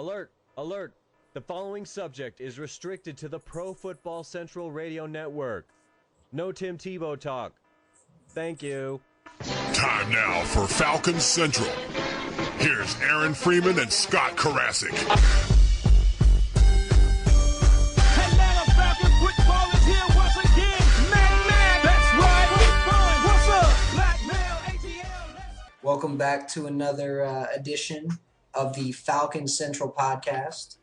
Alert! Alert! The following subject is restricted to the Pro Football Central Radio Network. No Tim Tebow talk. Thank you. Time now for Falcons Central. Here's Aaron Freeman and Scott Carasik. Atlanta Falcons football is here once again. That's right. What's up? Black male, ATL. Welcome back to another edition of the Falcons Central podcast.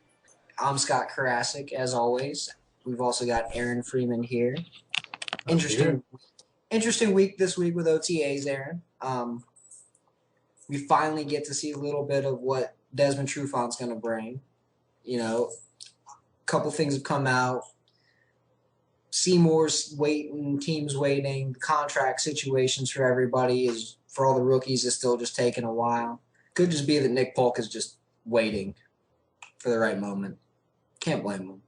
I'm Scott Carasik, as always. We've also got Aaron Freeman here. Interesting week this week with OTAs, Aaron. We finally get to see a little bit of what Desmond Trufant's going to bring. You know, a couple things have come out. Seymour's waiting, teams waiting, contract situations for everybody for all the rookies is still just taking a while. Could just be that Nick Polk is just waiting for the right moment. Can't blame him.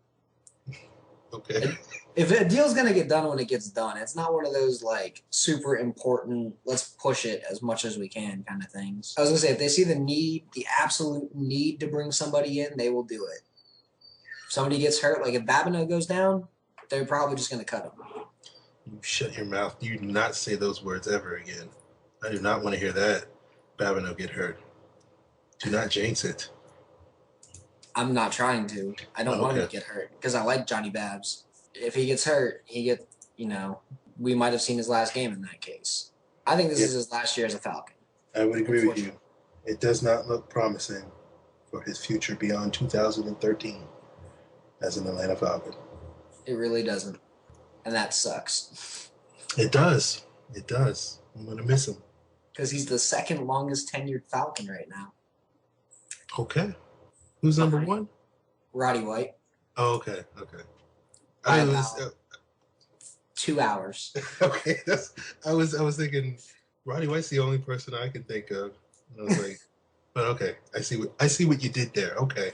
Okay. If a deal's going to get done when it gets done, it's not one of those, like, super important, let's push it as much as we can kind of things. I was going to say, if they see the absolute need to bring somebody in, they will do it. If somebody gets hurt, like if Babineau goes down, they're probably just going to cut him. You shut your mouth. You do not say those words ever again. I do not want to hear that. Babineau get hurt. Do not jinx it. I'm not trying to. I don't want him to get hurt because I like Johnny Babs. If he gets hurt, we might have seen his last game in that case. I think this is his last year as a Falcon. I would agree with you. It does not look promising for his future beyond 2013 as an Atlanta Falcon. It really doesn't. And that sucks. It does. It does. I'm going to miss him. Because he's the second longest tenured Falcon right now. Okay. Who's number one? Roddy White. Oh, okay. By about 2 hours. Okay. I was thinking Roddy White's the only person I can think of. And I was like, but okay. I see what you did there. Okay.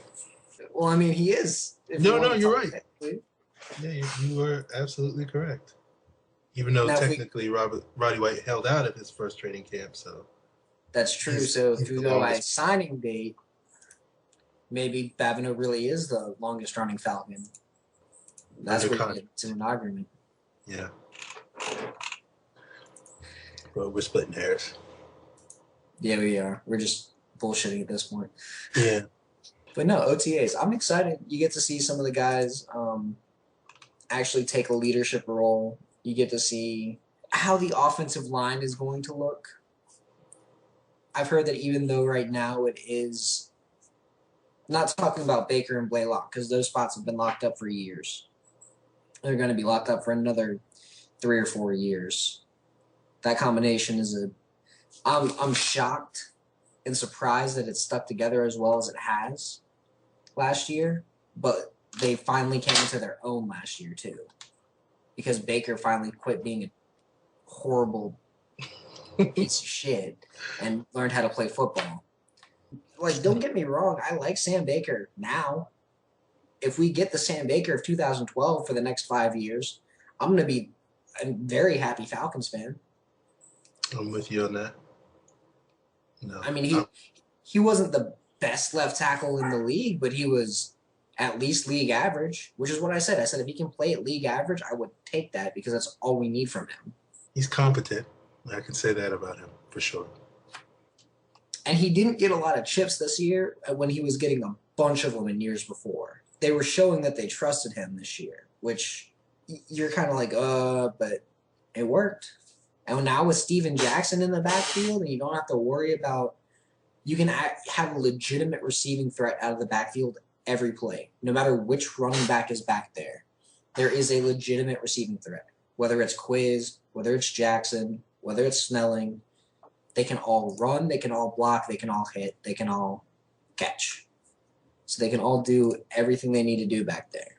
Well, I mean, he is. No, you're right. Yeah, you were absolutely correct. Even though technically Roddy White held out at his first training camp, so. That's true. So if we go by signing date, maybe Babineau really is the longest running Falcon. That's where it's an argument. Yeah. Bro, we're splitting hairs. Yeah, we are. We're just bullshitting at this point. Yeah. But no, OTAs. I'm excited. You get to see some of the guys actually take a leadership role. You get to see how the offensive line is going to look. I've heard that even though right now it is not talking about Baker and Blaylock because those spots have been locked up for years. They're going to be locked up for another 3 or 4 years. That combination is I'm shocked and surprised that it's stuck together as well as it has last year, but they finally came into their own last year too because Baker finally quit being a horrible piece of shit and learned how to play football. Like, don't get me wrong, I like Sam Baker now. If we get the Sam Baker of 2012 for the next 5 years, I'm going to be a very happy Falcons fan. I'm with you on that. No, I mean, he wasn't the best left tackle in the league, but he was at least league average, which is what I said. I said if he can play at league average, I would take that because that's all we need from him. He's competent. I can say that about him for sure. And he didn't get a lot of chips this year when he was getting a bunch of them in years before. They were showing that they trusted him this year, which you're kind of like, but it worked. And now with Steven Jackson in the backfield, and you don't have to worry about, you can have a legitimate receiving threat out of the backfield every play. No matter which running back is back there, there is a legitimate receiving threat. Whether it's Quiz, whether it's Jackson, whether it's Snelling, they can all run, they can all block, they can all hit, they can all catch. So they can all do everything they need to do back there.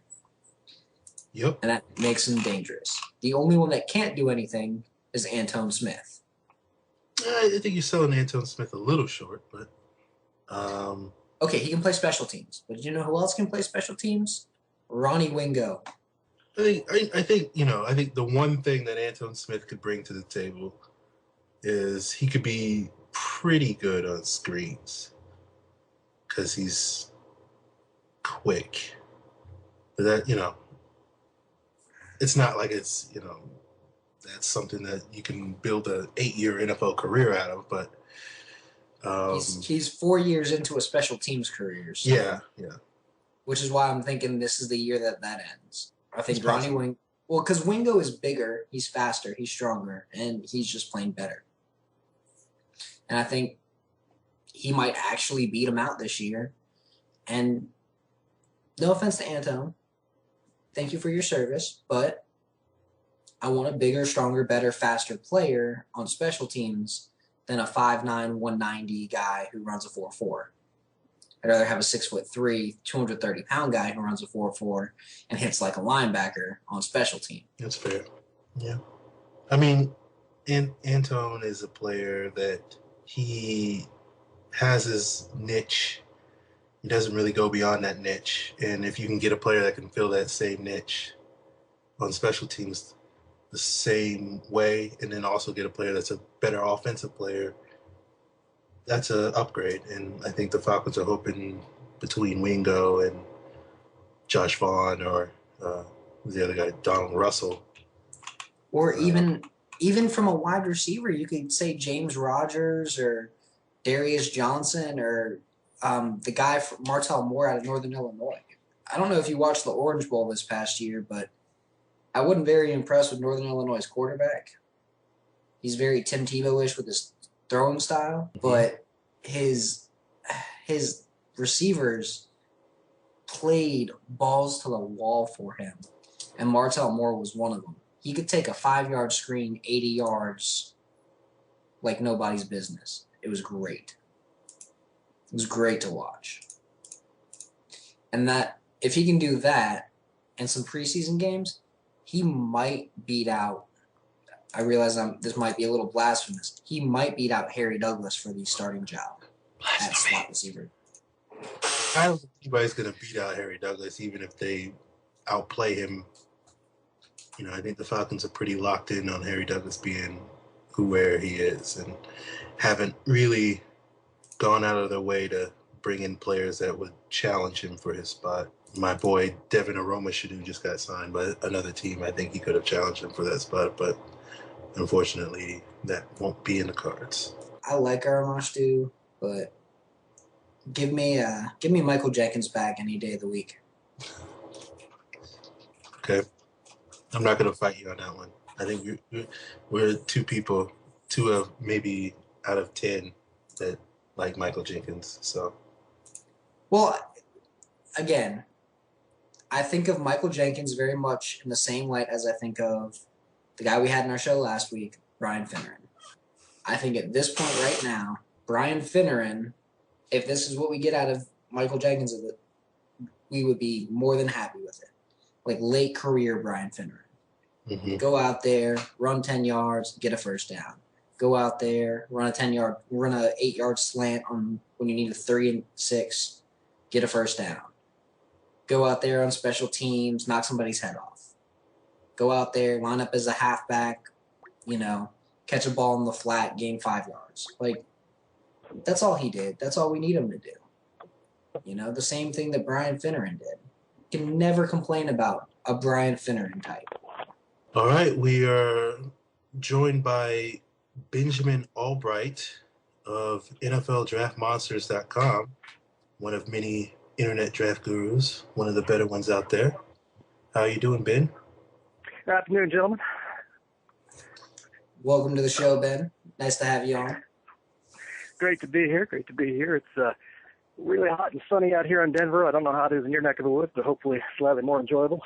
Yep. And that makes them dangerous. The only one that can't do anything is Antone Smith. I think you're selling Antone Smith a little short, but okay, he can play special teams. But you know who else can play special teams? Ronnie Wingo. I think the one thing that Antone Smith could bring to the table is he could be pretty good on screens because he's quick. But that, it's not like it's, that's something that you can build a 8-year NFL career out of, but he's 4 years into a special teams career. So, yeah. Which is why I'm thinking this is the year that ends. I think Ronnie Wing. Well, because Wingo is bigger, he's faster, he's stronger, and he's just playing better. And I think he might actually beat him out this year. And no offense to Anton, thank you for your service, but I want a bigger, stronger, better, faster player on special teams than a 5'9", 190 guy who runs a 4.4. I'd rather have a 6'3", 230-pound guy who runs a 4.4 and hits like a linebacker on special team. That's fair. Yeah. I mean, Anton is a player that he has his niche. He doesn't really go beyond that niche. And if you can get a player that can fill that same niche on special teams the same way, and then also get a player that's a better offensive player, that's an upgrade. And I think the Falcons are hoping between Wingo and Josh Vaughn or who's the other guy, Donald Russell. Or even from a wide receiver, you could say James Rogers or Darius Johnson or the guy from Martell Moore out of Northern Illinois. I don't know if you watched the Orange Bowl this past year, but I wasn't very impressed with Northern Illinois' quarterback. He's very Tim Tebow-ish with his throwing style, but his receivers played balls to the wall for him, and Martell Moore was one of them. He could take a 5-yard screen 80 yards like nobody's business. It was great. It was great to watch. And that if he can do that in some preseason games, he might beat out, I realize this might be a little blasphemous, he might beat out Harry Douglas for the starting job at slot receiver. I don't think anybody's going to beat out Harry Douglas, even if they outplay him. I think the Falcons are pretty locked in on Harry Douglas being where he is and haven't really gone out of their way to bring in players that would challenge him for his spot. My boy Devin Aromashadu just got signed by another team. I think he could have challenged him for that spot, but unfortunately that won't be in the cards. I like Aromashadu, but give me Michael Jenkins back any day of the week. Okay. I'm not going to fight you on that one. I think we're two of maybe out of 10 that like Michael Jenkins. So, well, again, I think of Michael Jenkins very much in the same light as I think of the guy we had in our show last week, Brian Finneran. I think at this point right now, Brian Finneran, if this is what we get out of Michael Jenkins, we would be more than happy with it. Like late career Brian Finneran. Mm-hmm. Go out there, run 10 yards, get a first down. Go out there, run a 8-yard slant on when you need a 3 and 6, get a first down. Go out there on special teams, knock somebody's head off. Go out there, line up as a halfback, catch a ball in the flat, gain 5 yards. Like, that's all he did. That's all we need him to do. The same thing that Brian Finneran did. You can never complain about a Brian Finneran type. All right, we are joined by Benjamin Albright of NFLDraftMonsters.com, one of many internet draft gurus, one of the better ones out there. How are you doing, Ben? Good afternoon, gentlemen. Welcome to the show, Ben. Nice to have you on. Great to be here. It's really hot and sunny out here in Denver. I don't know how it is in your neck of the woods, but hopefully slightly more enjoyable.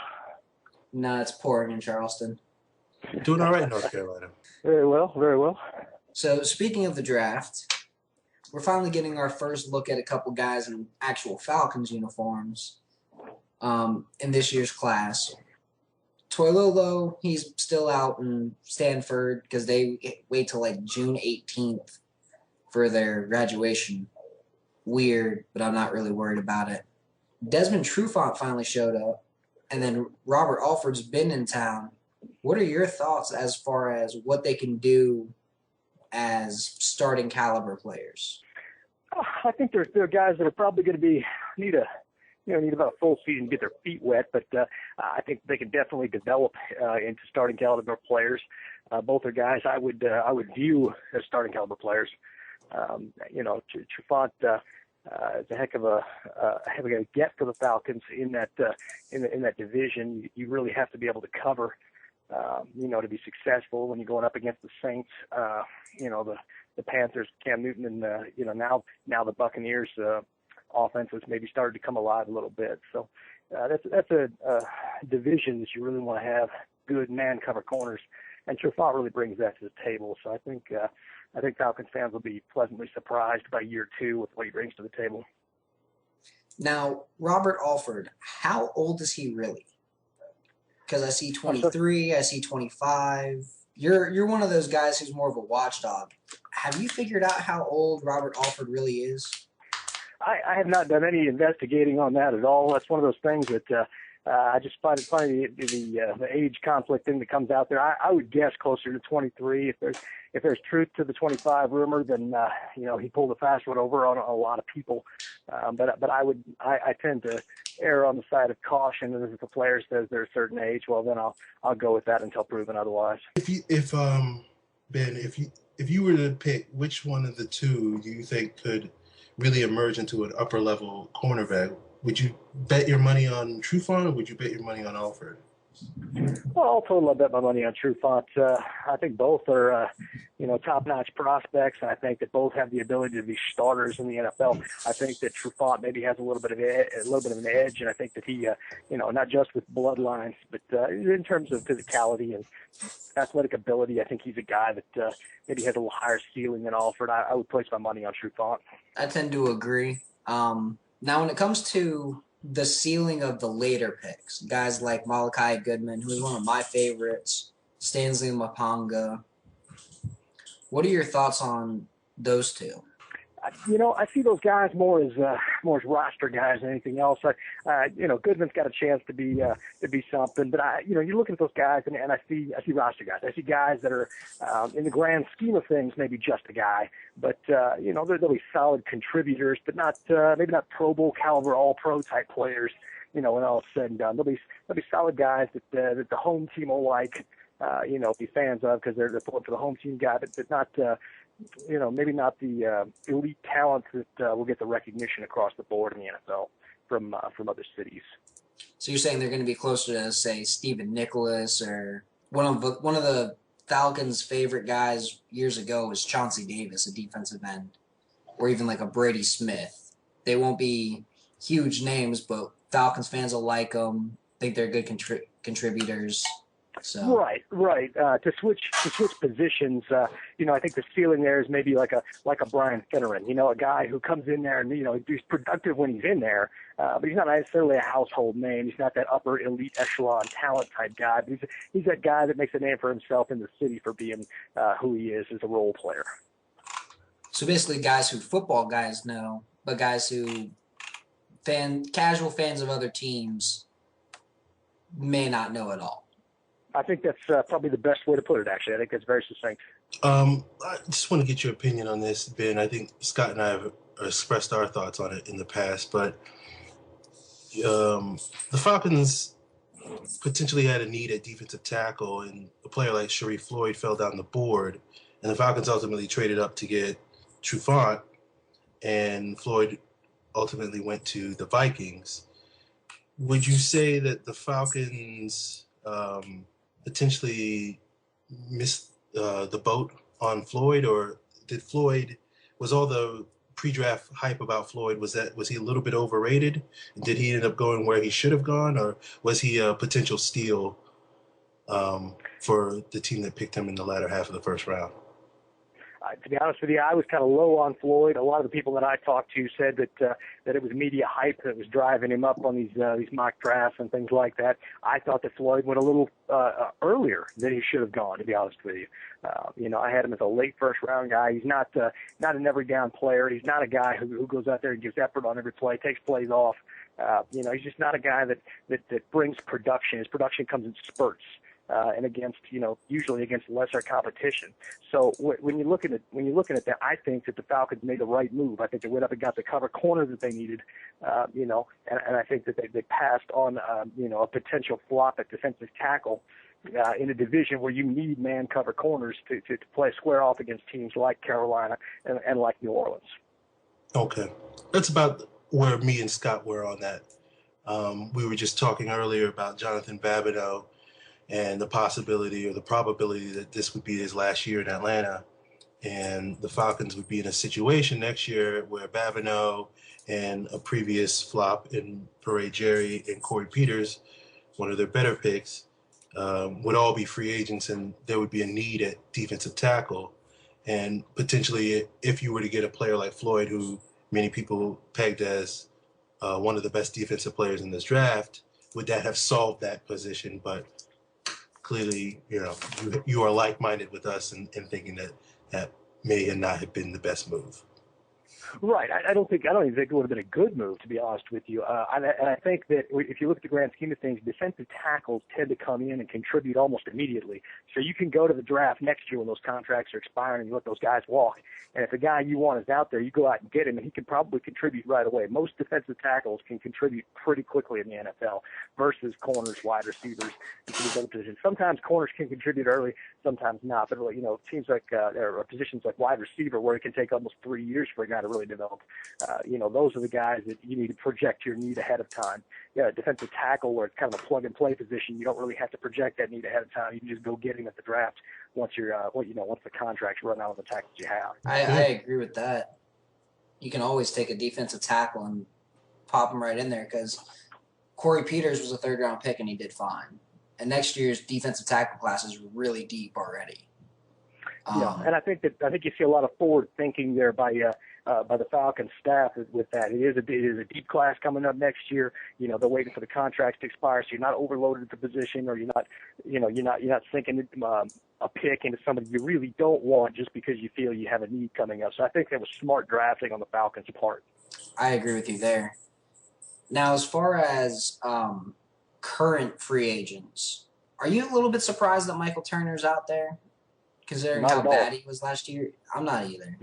No, it's pouring in Charleston. Doing all right in North Carolina. Very well. So speaking of the draft, we're finally getting our first look at a couple guys in actual Falcons uniforms in this year's class. Toilolo, he's still out in Stanford because they wait till like June 18th for their graduation. Weird, but I'm not really worried about it. Desmond Trufant finally showed up. And then Robert Alford's been in town. What are your thoughts as far as what they can do as starting caliber players? I think there are guys that are probably going to need a need about a full season to get their feet wet, but I think they can definitely develop into starting caliber players. Both are guys I would view as starting caliber players. Trufant is a heck of a get for the Falcons in that in that division. You really have to be able to cover, to be successful when you're going up against the Saints. The Panthers, Cam Newton, and now the Buccaneers. Offense has maybe started to come alive a little bit. So that's a division that you really want to have good man cover corners, and Trufant really brings that to the table. So I think Falcons fans will be pleasantly surprised by year 2 with what he brings to the table. Now, Robert Alford, how old is he really? Because I see 23, I see 25. You're one of those guys who's more of a watchdog. Have you figured out how old Robert Alford really is? I have not done any investigating on that at all. That's one of those things that I just find it funny, the age conflict thing that comes out there. I would guess closer to 23. If there's truth to the 25 rumor, then he pulled a fast one over on a lot of people. But I tend to err on the side of caution, and if the player says they're a certain age, well then I'll go with that until proven otherwise. Ben, if you were to pick which one of the two do you think could really emerge into an upper level cornerback, would you bet your money on Trufant or would you bet your money on Alford? Well, all total, I bet my money on Trufant. I think both are, top-notch prospects, and I think that both have the ability to be starters in the NFL. I think that Trufant maybe has a little bit of an edge, and I think that he, not just with bloodlines, but in terms of physicality and athletic ability, I think he's a guy that maybe has a little higher ceiling than Alford. I would place my money on Trufant. I tend to agree. Now, when it comes to the ceiling of the later picks, guys like Malachi Goodman, who is one of my favorites, Stanley Mapanga, what are your thoughts on those two? I see those guys more as roster guys than anything else. Goodman's got a chance to be something, but you look at those guys and I see roster guys. I see guys that are in the grand scheme of things maybe just a guy, but they'll be solid contributors, but not maybe not Pro Bowl caliber, All Pro type players. When all is said and done, they'll be solid guys that the home team will like. Be fans of because they're pulling for the home team guy, but not. Maybe not the elite talent that will get the recognition across the board in the NFL from other cities. So you're saying they're going to be closer to, say, Stephen Nicholas, or one of the Falcons' favorite guys years ago was Chauncey Davis, a defensive end, or even like a Brady Smith. They won't be huge names, but Falcons fans will like them. Think they're good contributors. So. Right. To switch positions, I think the ceiling there is maybe like a Brian Finneran, a guy who comes in there and he's productive when he's in there, but he's not necessarily a household name. He's not that upper elite echelon talent type guy, but he's that guy that makes a name for himself in the city for being who he is as a role player. So basically, guys who football guys know, but guys who casual fans of other teams may not know at all. I think that's probably the best way to put it, actually. I think that's very succinct. I just want to get your opinion on this, Ben. I think Scott and I have expressed our thoughts on it in the past, but the Falcons potentially had a need at defensive tackle, and a player like Sharif Floyd fell down the board, and the Falcons ultimately traded up to get Trufant, and Floyd ultimately went to the Vikings. Would you say that the Falcons potentially missed the boat on Floyd, or was all the pre-draft hype about Floyd, was he a little bit overrated? Did he end up going where he should have gone, or was he a potential steal for the team that picked him in the latter half of the first round? To be honest with you, I was kind of low on Floyd. A lot of the people that I talked to said that it was media hype that was driving him up on these mock drafts and things like that. I thought that Floyd went a little earlier than he should have gone, to be honest with you. I had him as a late first-round guy. He's not an every-down player. He's not a guy who goes out there and gives effort on every play, takes plays off. He's just not a guy that brings production. His production comes in spurts. and against, usually against lesser competition. So when you're looking at that, I think that the Falcons made the right move. I think they went up and got the cover corner that they needed, and I think that they passed on, a potential flop at defensive tackle in a division where you need man cover corners to play square off against teams like Carolina and like New Orleans. Okay. That's about where me and Scott were on that. We were just talking earlier about Jonathan Babineau and the possibility or the probability that this would be his last year in Atlanta, and the Falcons would be in a situation next year where Babineau and a previous flop in Parade Jerry and Corey Peters, one of their better picks, would all be free agents, and there would be a need at defensive tackle. And potentially, if you were to get a player like Floyd, who many people pegged as one of the best defensive players in this draft, would that have solved that position? But clearly, you are like-minded with us in thinking that may not have been the best move. Right. I don't even think it would have been a good move, to be honest with you. And I think that if you look at the grand scheme of things, defensive tackles tend to come in and contribute almost immediately. So you can go to the draft next year when those contracts are expiring and you let those guys walk. And if the guy you want is out there, you go out and get him, and he can probably contribute right away. Most defensive tackles can contribute pretty quickly in the NFL versus corners, wide receivers, and some of these other positions. Sometimes corners can contribute early, sometimes not. But teams like or positions like wide receiver, where it can take almost 3 years for a guy to really develop. Those are the guys that you need to project your need ahead of time. Yeah, defensive tackle, where it's kind of a plug-and-play position, you don't really have to project that need ahead of time. You can just go get him at the draft once once the contracts run out of the tackles you have. I agree with that. You can always take a defensive tackle and pop him right in there, because Corey Peters was a third-round pick and he did fine. And next year's defensive tackle class is really deep already. And I think you see a lot of forward thinking there by the Falcons staff with that. It is a deep class coming up next year. They're waiting for the contracts to expire, so you're not overloaded at the position, or you're not sinking a pick into somebody you really don't want just because you feel you have a need coming up. So I think that was smart drafting on the Falcons' part. I agree with you there. Now, as far as current free agents, are you a little bit surprised that Michael Turner's out there, considering how bad he was last year? I'm not either.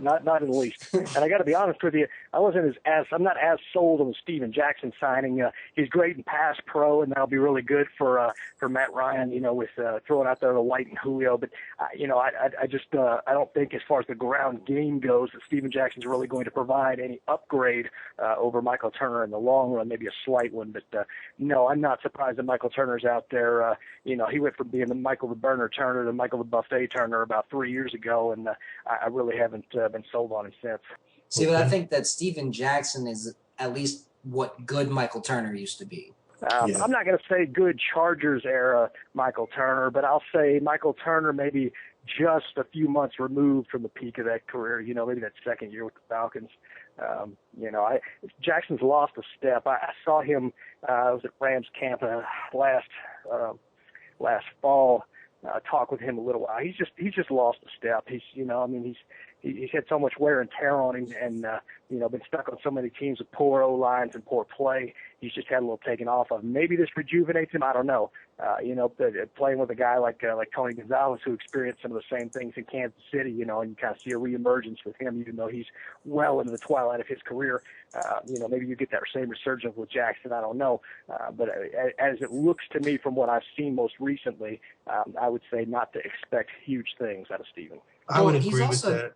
Not in the least. And I got to be honest with you, I'm not as sold on the Steven Jackson signing. He's great in pass pro, and that'll be really good for Matt Ryan, with throwing out there the White and Julio. But I don't think, as far as the ground game goes, that Steven Jackson's really going to provide any upgrade over Michael Turner in the long run. Maybe a slight one, but no, I'm not surprised that Michael Turner's out there. He went from being the Michael the Burner Turner to Michael the Buffet Turner about 3 years ago, and I really haven't been sold on him since. See, but I think that Steven Jackson is at least what good Michael Turner used to be. I'm not going to say good Chargers era Michael Turner, but I'll say Michael Turner maybe just a few months removed from the peak of that career, maybe that second year with the Falcons. Jackson's lost a step. I saw him, I was at Rams camp last fall, talk with him a little while. He's just lost a step. He's had so much wear and tear on him, and been stuck on so many teams with poor O-lines and poor play. He's just had a little taken off of. Maybe this rejuvenates him. I don't know. Playing with a guy like Tony Gonzalez, who experienced some of the same things in Kansas City, and you kind of see a reemergence with him, even though he's well into the twilight of his career. Maybe you get that same resurgence with Jackson. I don't know. But as it looks to me from what I've seen most recently, I would say not to expect huge things out of Steven. I would agree with that.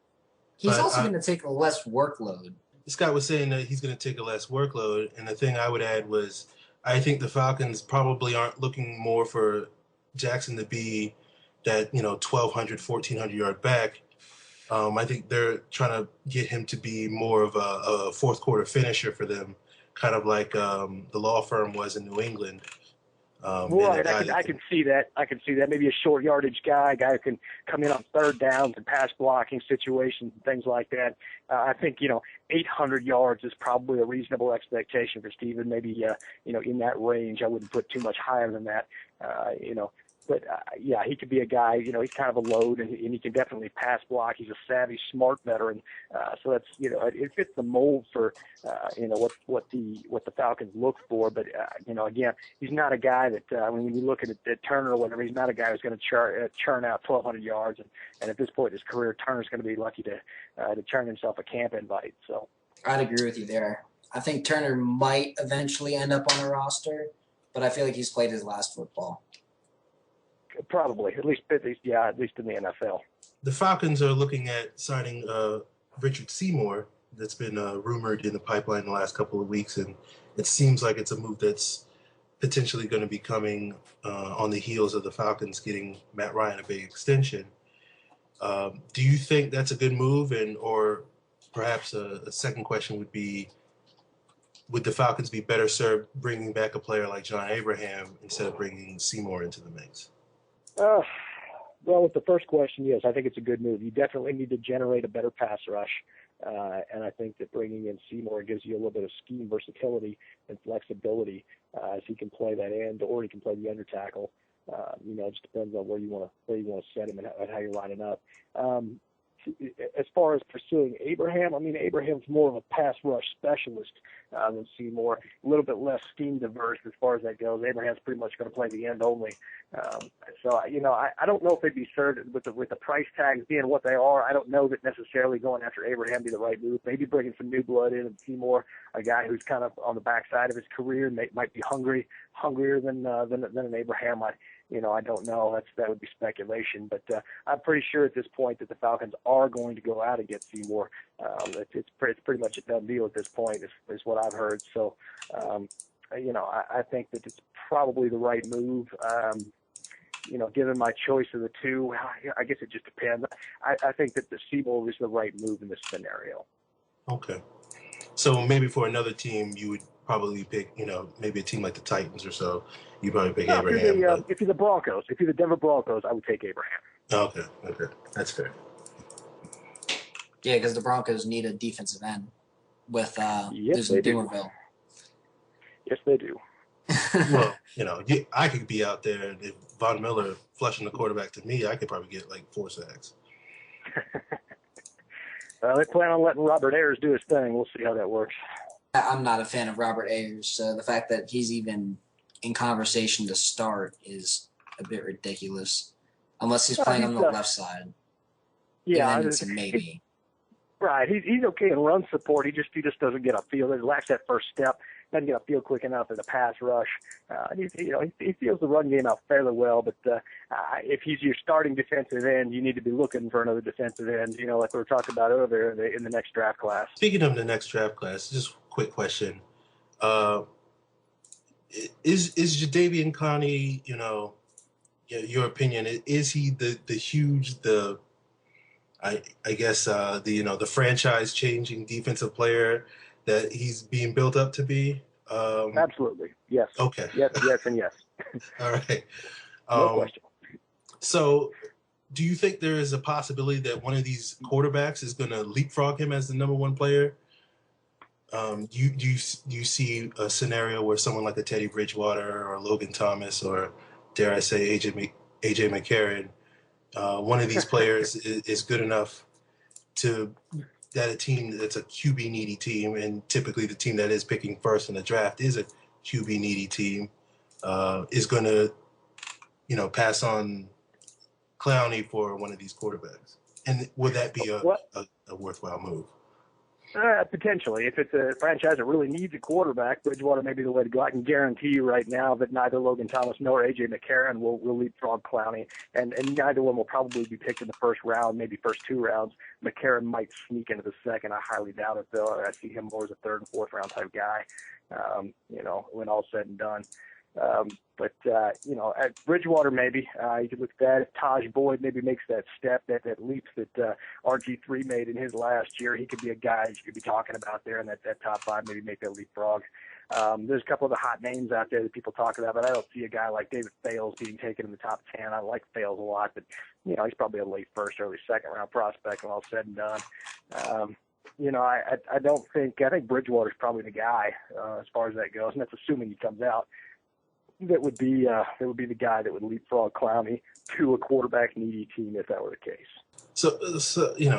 He's also going to take a less workload. Scott was saying that he's going to take a less workload, and the thing I would add was I think the Falcons probably aren't looking more for Jackson to be that 1,200, 1,400-yard back. I think they're trying to get him to be more of a fourth-quarter finisher for them, kind of like the law firm was in New England. Right, I can see that. Maybe a short yardage guy who can come in on third downs and pass blocking situations and things like that. I think 800 yards is probably a reasonable expectation for Steven. Maybe in that range. I wouldn't put too much higher than that. yeah, he could be a guy, he's kind of a load, and he can definitely pass block. He's a savvy, smart veteran. So that's, it fits the mold for, what the Falcons look for. But, again, he's not a guy that, when you look at Turner or whatever, he's not a guy who's going to churn out 1,200 yards. And at this point in his career, Turner's going to be lucky to churn himself a camp invite. So I'd agree with you there. I think Turner might eventually end up on a roster, but I feel like he's played his last football. Probably, at least in the NFL. The Falcons are looking at signing Richard Seymour. That's been rumored in the pipeline the last couple of weeks, and it seems like it's a move that's potentially going to be coming on the heels of the Falcons getting Matt Ryan a big extension. Do you think that's a good move? Or perhaps a second question would be, would the Falcons be better served bringing back a player like John Abraham instead of bringing Seymour into the mix? Well, with the first question, yes, I think it's a good move. You definitely need to generate a better pass rush, and I think that bringing in Seymour gives you a little bit of scheme versatility and flexibility as he can play that end or he can play the under tackle. It just depends on where you want to set him and how you're lining up. As far as pursuing Abraham, Abraham's more of a pass rush specialist than Seymour. A little bit less scheme diverse as far as that goes. Abraham's pretty much going to play the end only. I don't know if they'd be served with the price tags being what they are. I don't know that necessarily going after Abraham be the right move. Maybe bringing some new blood in and Seymour, a guy who's kind of on the backside of his career, might be hungrier than an Abraham. I don't know. That would be speculation, but I'm pretty sure at this point that the Falcons are going to go out and get Seymour. It's pretty much a done deal at this point, is what I've heard. So, I think that it's probably the right move. Given my choice of the two, I guess it just depends. I think that the Seymour is the right move in this scenario. Okay. So maybe for another team, you would probably pick, maybe a team like the Titans or so, you probably pick Abraham. If you're the Broncos, if you're the Denver Broncos, I would take Abraham. Okay. That's fair. Yeah, because the Broncos need a defensive end with Yes, they do. Doomerville. Yes, they do. Well, I could be out there, and if Von Miller flushing the quarterback to me, I could probably get like 4 sacks. They plan on letting Robert Ayers do his thing. We'll see how that works. I'm not a fan of Robert Ayers. The fact that he's even in conversation to start is a bit ridiculous, unless he's playing on the left side. Yeah, it's a maybe. Right, he's okay in run support. He just doesn't get a feel. He lacks that first step. Doesn't get a feel quick enough in the pass rush. He feels the run game out fairly well. But if he's your starting defensive end, you need to be looking for another defensive end. Like we were talking about earlier in the next draft class. Speaking of the next draft class, just a quick question: Is Jadeveon Clowney? Your opinion? Is he the huge the franchise changing defensive player that he's being built up to be? Absolutely. Yes. Okay. Yes, and yes. All right. No question. So do you think there is a possibility that one of these quarterbacks is going to leapfrog him as the number one player? Do you see a scenario where someone like a Teddy Bridgewater or Logan Thomas or, dare I say, AJ McCarron, one of these players is good enough that a team that's a QB needy team, and typically the team that is picking first in the draft is a QB needy team, is going to, pass on Clowney for one of these quarterbacks? And would that be a worthwhile move? Potentially. If it's a franchise that really needs a quarterback, Bridgewater may be the way to go. I can guarantee you right now that neither Logan Thomas nor A.J. McCarron will leapfrog Clowney, and neither one will probably be picked in the first round, maybe first 2 rounds. McCarron might sneak into the second. I highly doubt it, though. I see him more as a 3rd and 4th round type guy, when all's said and done. At Bridgewater, maybe you could look at that. If Taj Boyd maybe makes that step, that leap that RG3 made in his last year, he could be a guy you could be talking about there in that top 5, maybe make that leapfrog. There's a couple of the hot names out there that people talk about, but I don't see a guy like David Fales being taken in the top 10. I like Fales a lot, but he's probably a late 1st, early 2nd round prospect when all said and done. I think Bridgewater's probably the guy as far as that goes, and that's assuming he comes out. that would be the guy that would leapfrog Clowney to a quarterback needy team if that were the case. So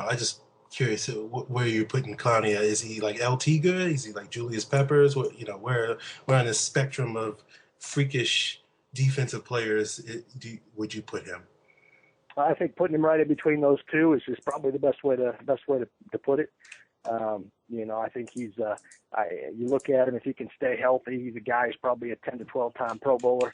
I just curious where you're putting Clowney at. Is he like LT good? Is he like Julius Peppers? Where on the spectrum of freakish defensive players would you put him? I think putting him right in between those two is probably the best way to put it. I think he's you look at him, if he can stay healthy, he's a guy who's probably a 10 to 12 time Pro Bowler.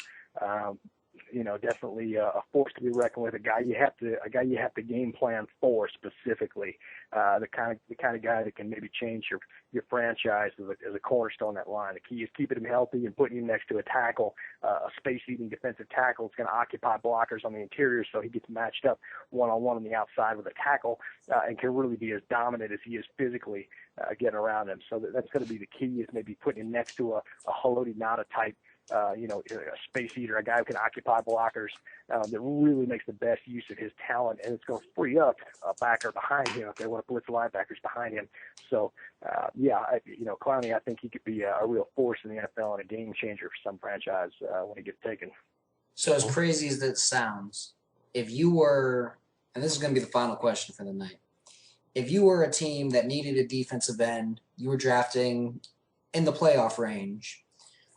Definitely a force to be reckoned with, a guy you have to game plan for specifically. The kind of guy that can maybe change your franchise as a cornerstone that line. The key is keeping him healthy and putting him next to a tackle, a space-eating defensive tackle. It's going to occupy blockers on the interior, so he gets matched up one-on-one on the outside with a tackle and can really be as dominant as he is physically getting around him. So that's going to be the key, is maybe putting him next to a Haloti Ngata type, a space eater, a guy who can occupy blockers, that really makes the best use of his talent, and it's going to free up a backer behind him if they want to blitz linebackers behind him. So, Clowney, I think he could be a real force in the NFL and a game changer for some franchise when he gets taken. So as crazy as that sounds, if you were, and this is going to be the final question for the night, if you were a team that needed a defensive end, you were drafting in the playoff range,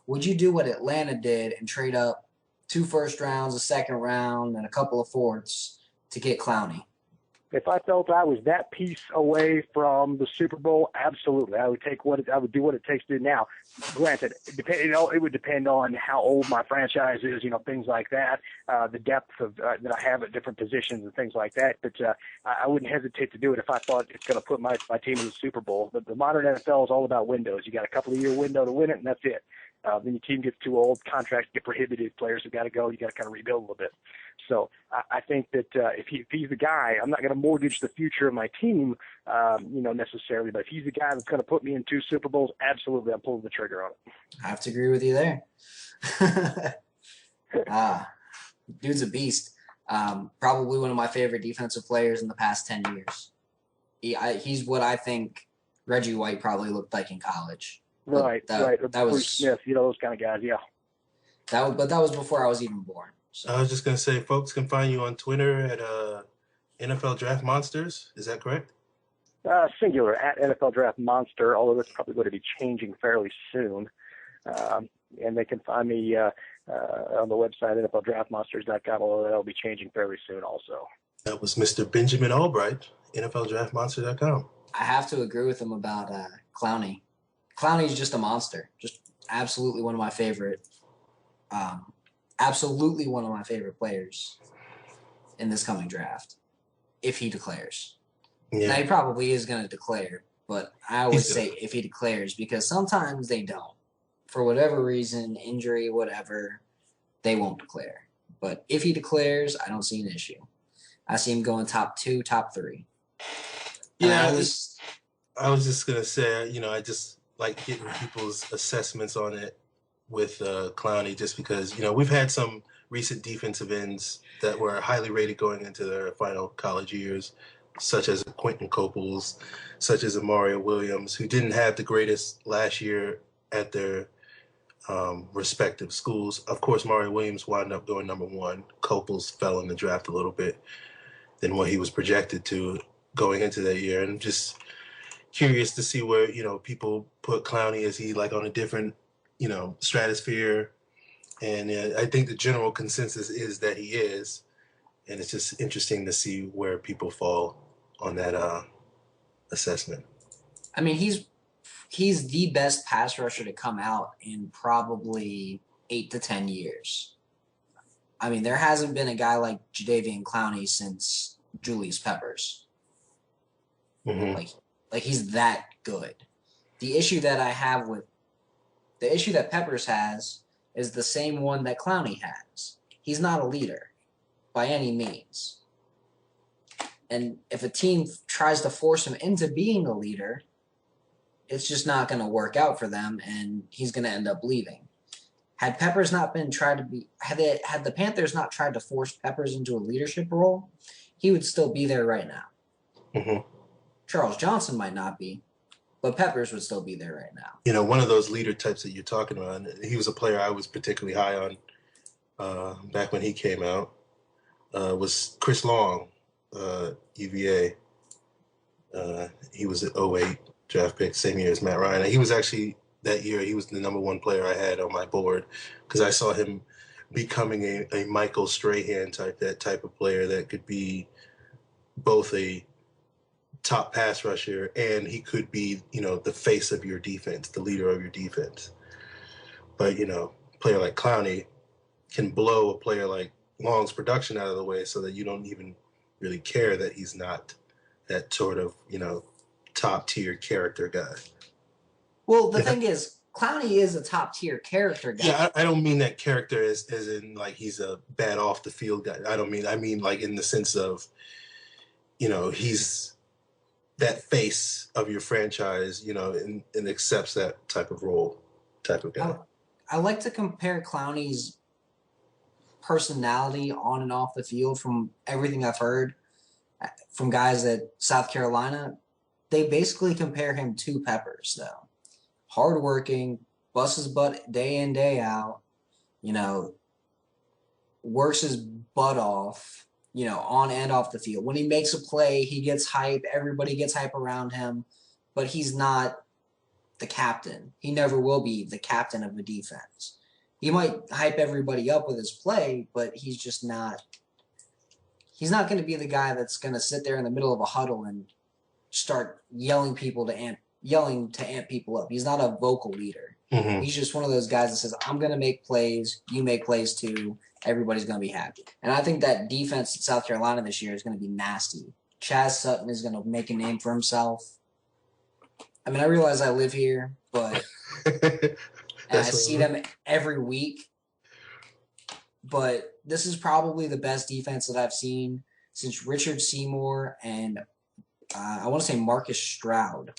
would you do what Atlanta did and trade up 2 first rounds, a second round, and a couple of fourths to get Clowney? If I felt I was that piece away from the Super Bowl, absolutely. I would do what it takes to do now. Granted, it would depend on how old my franchise is, things like that, the depth of that I have at different positions and things like that. But I wouldn't hesitate to do it if I thought it's going to put my team in the Super Bowl. But the modern NFL is all about windows. You got a couple of year window to win it, and that's it. Then your team gets too old, contracts get prohibitive, players have got to go, you got to kind of rebuild a little bit. So I think that if he's the guy, I'm not going to mortgage the future of my team, necessarily, but if he's the guy that's going to put me in 2 Super Bowls, absolutely, I'm pulling the trigger on it. I have to agree with you there. Dude's a beast. Probably one of my favorite defensive players in the past 10 years. He's what I think Reggie White probably looked like in college. Right. That was Bruce Smith, those kind of guys, yeah. That was before I was even born. So. I was just going to say, folks can find you on Twitter at NFL Draft Monsters. Is that correct? Singular, at NFL Draft Monster, although that's probably going to be changing fairly soon. And they can find me on the website, NFLDraftMonsters.com, although that'll be changing fairly soon also. That was Mr. Benjamin Albright, NFLDraftMonster.com. I have to agree with him about Clowney. Clowney's just a monster. Just absolutely one of my favorite players in this coming draft, if he declares. Yeah. Now, he probably is going to declare, but I always say if he declares, because sometimes they don't. For whatever reason, injury, whatever, they won't declare. But if he declares, I don't see an issue. I see him going top 2, top 3. Yeah, I was just going to say, I just like getting people's assessments on it with Clowney, just because, we've had some recent defensive ends that were highly rated going into their final college years, such as Quentin Coples, such as Mario Williams, who didn't have the greatest last year at their respective schools. Of course, Mario Williams wound up going number 1. Coples fell in the draft a little bit than what he was projected to going into that year. And just curious to see where, people put Clowney. Is he like on a different, stratosphere? And I think the general consensus is that he is. And it's just interesting to see where people fall on that assessment. I mean, he's the best pass rusher to come out in probably 8 to 10 years. I mean, there hasn't been a guy like Jadeveon Clowney since Julius Peppers. Mm-hmm. Like he's that good. The issue that Peppers has is the same one that Clowney has. He's not a leader by any means. And if a team tries to force him into being a leader, it's just not going to work out for them, and he's going to end up leaving. Had Peppers not been tried to be, had the Panthers not tried to force Peppers into a leadership role, he would still be there right now. Mm-hmm. Charles Johnson might not be, But Peppers would still be there right now. You know, one of those leader types that you're talking about, and he was a player I was particularly high on back when he came out, was Chris Long, UVA. He was an '08 draft pick, same year as Matt Ryan. And he was actually, that year, he was the number one player I had on my board because I saw him becoming a Michael Strahan type, that type of player that could be both a top pass rusher and he could be, you know, the face of your defense, the leader of your defense. But, you know, a player like Clowney can blow a player like Long's production out of the way so that you don't even really care that he's not that sort of, you know, top tier character guy. Well, the thing is, Clowney is a top tier character guy. Yeah, I don't mean that character as in like he's a bad off the field guy. I mean like in the sense of, you know, he's that face of your franchise, you know, and accepts that type of role, type of guy. I like to compare Clowney's personality on and off the field from everything I've heard from guys at South Carolina. They basically compare him to Peppers, though. Hardworking, busts his butt day in, day out, you know, works his butt off, you know, on and off the field. When he makes a play, he gets hype. Everybody gets hype around him, but he's not the captain. He never will be the captain of the defense. He might hype everybody up with his play, but he's just not. He's not going to be the guy that's going to sit there in the middle of a huddle and start yelling to amp people up. He's not a vocal leader. Mm-hmm. He's just one of those guys that says, I'm going to make plays, you make plays too, everybody's going to be happy. And I think that defense at South Carolina this year is going to be nasty. Chaz Sutton is going to make a name for himself. I mean, I realize I live here, but and I see them every week. But this is probably the best defense that I've seen since Richard Seymour and I want to say Marcus Stroud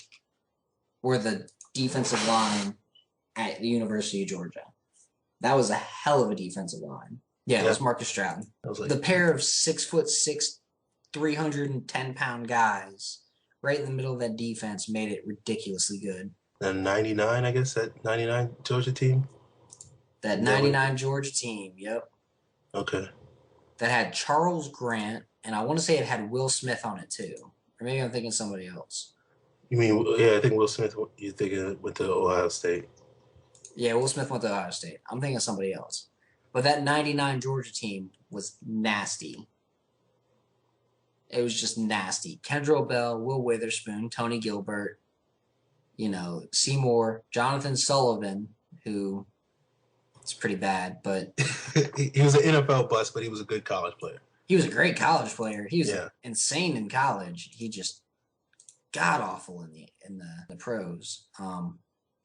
were the defensive line at the University of Georgia. That was a hell of a defensive line. Yeah, it was Marcus Stroud. The pair of 6'6", 310-pound guys right in the middle of that defense made it ridiculously good. And 99, I guess, that 99 Georgia team? That 99 Georgia team, yep. Okay. That had Charles Grant, and I want to say it had Will Smith on it too. Or maybe I'm thinking somebody else. You mean, yeah, I think Will Smith, you're thinking went to Ohio State. Yeah, Will Smith went to Ohio State. I'm thinking of somebody else. But that 99 Georgia team was nasty. It was just nasty. Kendrell Bell, Will Witherspoon, Tony Gilbert, you know, Seymour, Jonathan Sullivan, who is pretty bad, but he was an NFL bust, but he was a good college player. He was a great college player. He was insane in college. He just god awful in the pros.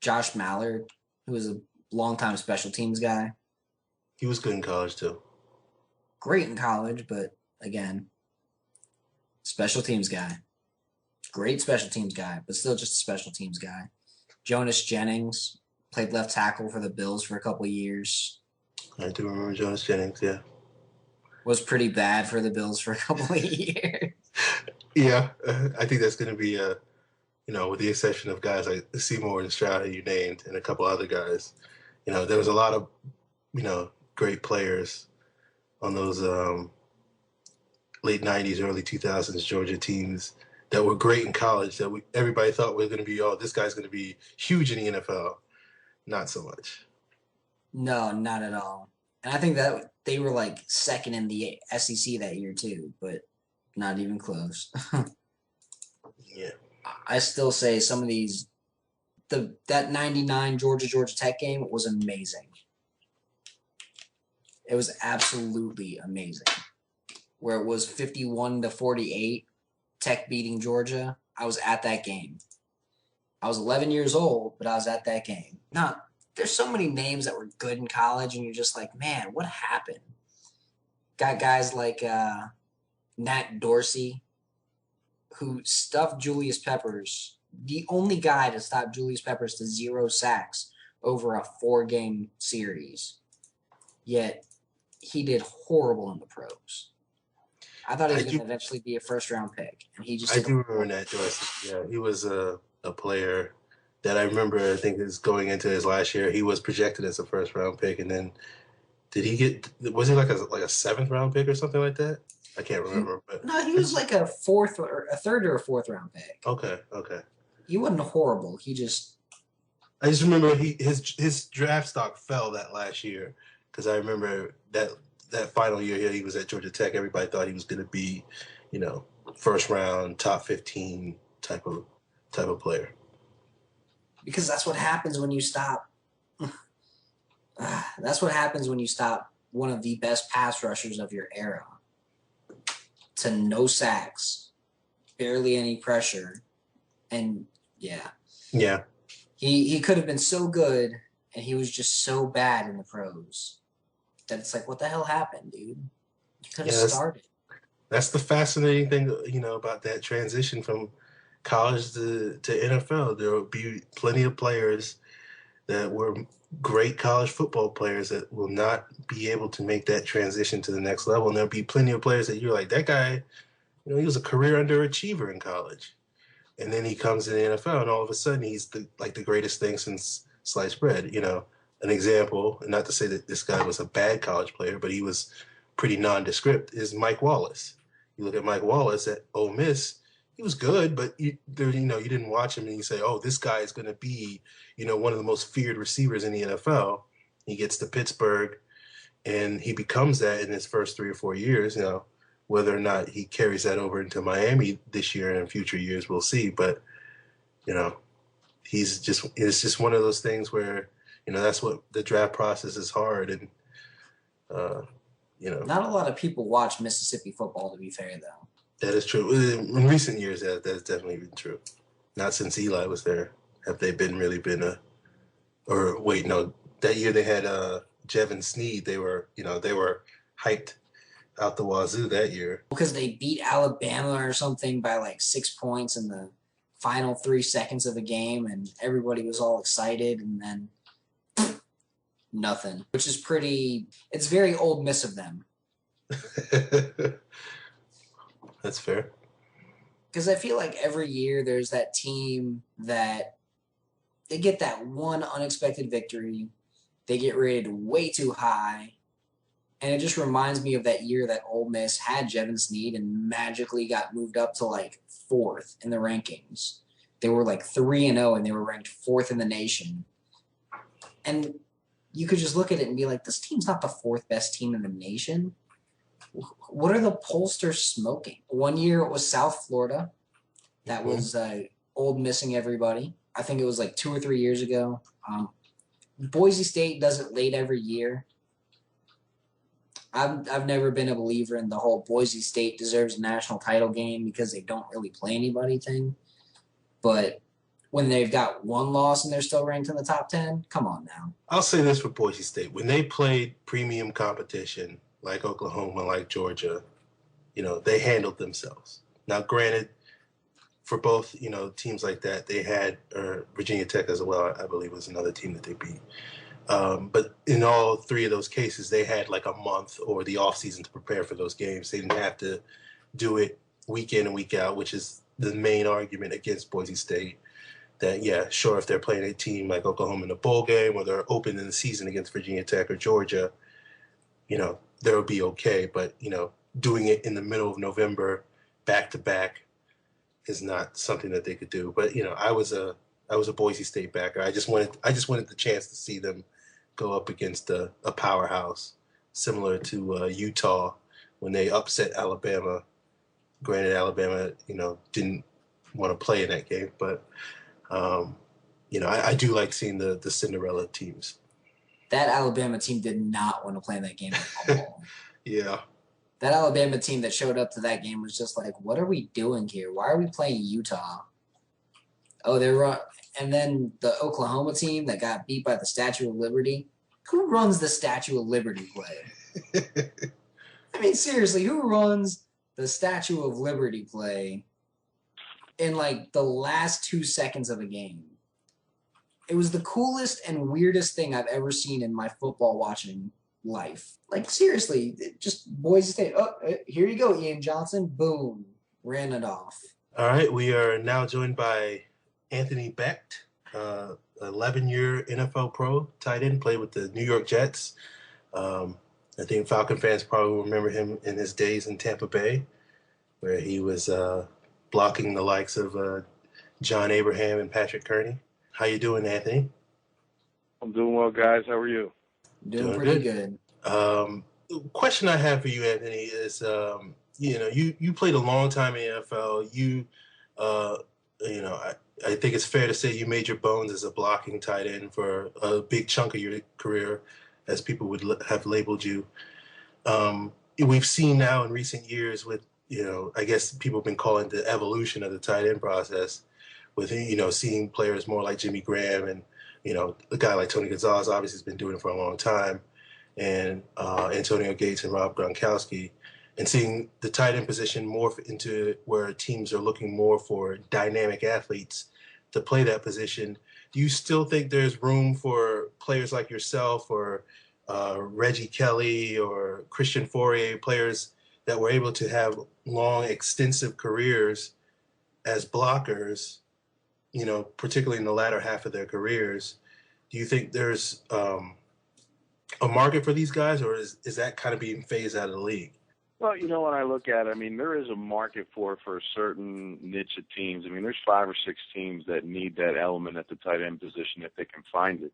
Josh Mallard, who was a longtime special teams guy. He was good in college too. Great in college, but again, special teams guy. Great special teams guy, but still just a special teams guy. Jonas Jennings played left tackle for the Bills for a couple of years. I do remember Jonas Jennings, yeah. Was pretty bad for the Bills for a couple of years. Yeah, I think that's going to be, you know, with the exception of guys like Seymour and Stroud you named and a couple other guys, you know, there was a lot of, you know, great players on those late 90s, early 2000s Georgia teams that were great in college that everybody thought was going to be, oh, this guy's going to be huge in the NFL. Not so much. No, not at all. And I think that they were like second in the SEC that year too, but not even close. Yeah. I still say some of these, that 99 Georgia Tech game was amazing. It was absolutely amazing. Where it was 51-48, Tech beating Georgia. I was at that game. I was 11 years old, but I was at that game. Now, there's so many names that were good in college, and you're just like, man, what happened? Got guys like Nat Dorsey, who stuffed Julius Peppers, the only guy to stop Julius Peppers to 0 sacks over a 4-game series. Yet, he did horrible in the pros. I thought he was going to eventually be a first-round pick, and he just. I do remember Nat Dorsey. Yeah, he was a player that I remember, I think is going into his last year, he was projected as a first round pick, and then was he like a seventh round pick or something like that? I can't remember, but No, he was like a third or a fourth round pick. Okay. He wasn't horrible. I just remember his draft stock fell that last year because I remember that final year he was at Georgia Tech. Everybody thought he was going to be, first round, top 15 type of player. Because that's what happens when you stop. That's what happens when you stop one of the best pass rushers of your era to no sacks, barely any pressure, and yeah. He could have been so good, and he was just so bad in the pros that it's like, what the hell happened, dude? You could have started. That's the fascinating thing, about that transition from college to NFL. There will be plenty of players that were great college football players that will not be able to make that transition to the next level. And there'll be plenty of players that you're like, that guy, he was a career underachiever in college. And then he comes in the NFL, and all of a sudden he's the greatest thing since sliced bread. An example, and not to say that this guy was a bad college player, but he was pretty nondescript, is Mike Wallace. You look at Mike Wallace at Ole Miss, he was good, but you didn't watch him and you say, oh, this guy is going to be, one of the most feared receivers in the NFL. He gets to Pittsburgh, and he becomes that in his first 3 or 4 years. Whether or not he carries that over into Miami this year and in future years, we'll see. But, it's just one of those things where, that's what the draft process is hard. And, Not a lot of people watch Mississippi football, to be fair, though. That is true. In recent years, that has definitely been true. Not since Eli was there. Have they that year they had Jevin Sneed. They were hyped out the wazoo that year. Because they beat Alabama or something by like 6 points in the final 3 seconds of a game, and everybody was all excited, and then nothing. Which is it's very Ole Miss of them. That's fair. Because I feel like every year there's that team that they get that one unexpected victory, they get rated way too high, and it just reminds me of that year that Ole Miss had Jevin Sneed and magically got moved up to like 4th in the rankings. They were like 3-0 and they were ranked 4th in the nation. And you could just look at it and be like, this team's not the 4th best team in the nation. What are the pollsters smoking? One year it was South Florida. That was old missing everybody. I think it was like 2 or 3 years ago. Boise State does it late every year. I've never been a believer in the whole Boise State deserves a national title game because they don't really play anybody thing. But when they've got one loss and they're still ranked in the top 10, come on now. I'll say this for Boise State. When they played premium competition like Oklahoma, like Georgia, they handled themselves. Now, granted, for both, teams like that, they had Virginia Tech as well, I believe was another team that they beat. But in all 3 of those cases, they had like a month or the offseason to prepare for those games. They didn't have to do it week in and week out, which is the main argument against Boise State. That, yeah, sure, if they're playing a team like Oklahoma in a bowl game or they're opening the season against Virginia Tech or Georgia, they'll be okay. But, doing it in the middle of November, back-to-back, is not something that they could do. But, I was a Boise State backer. I just wanted the chance to see them go up against a powerhouse, similar to Utah when they upset Alabama. Granted, Alabama, didn't want to play in that game, but I do like seeing the Cinderella teams. That Alabama team did not want to play in that game at all. Yeah. That Alabama team that showed up to that game was just like, what are we doing here? Why are we playing Utah? Oh, and then the Oklahoma team that got beat by the Statue of Liberty. Who runs the Statue of Liberty play? I mean, seriously, who runs the Statue of Liberty play in like the last 2 seconds of a game? It was the coolest and weirdest thing I've ever seen in my football watching life. Like, seriously, just Boise State. Oh, here you go, Ian Johnson. Boom. Ran it off. All right, we are now joined by Anthony Becht, 11-year NFL pro tight end, played with the New York Jets. I think Falcon fans probably remember him in his days in Tampa Bay, where he was blocking the likes of John Abraham and Patrick Kearney. How you doing, Anthony? I'm doing well, guys. How are you? Doing pretty good. The question I have for you, Anthony, is you played a long time in the NFL. I think it's fair to say you made your bones as a blocking tight end for a big chunk of your career, as people would have labeled you. We've seen now in recent years with, I guess people have been calling the evolution of the tight end process with, seeing players more like Jimmy Graham and, a guy like Tony Gonzalez obviously has been doing it for a long time, and Antonio Gates and Rob Gronkowski, and seeing the tight end position morph into where teams are looking more for dynamic athletes to play that position. Do you still think there's room for players like yourself or Reggie Kelly or Christian Fourier, players that were able to have long, extensive careers as blockers, particularly in the latter half of their careers? Do you think there's a market for these guys, or is that kind of being phased out of the league? Well, when I look at it, there is a market for a certain niche of teams. There's 5 or 6 teams that need that element at the tight end position if they can find it.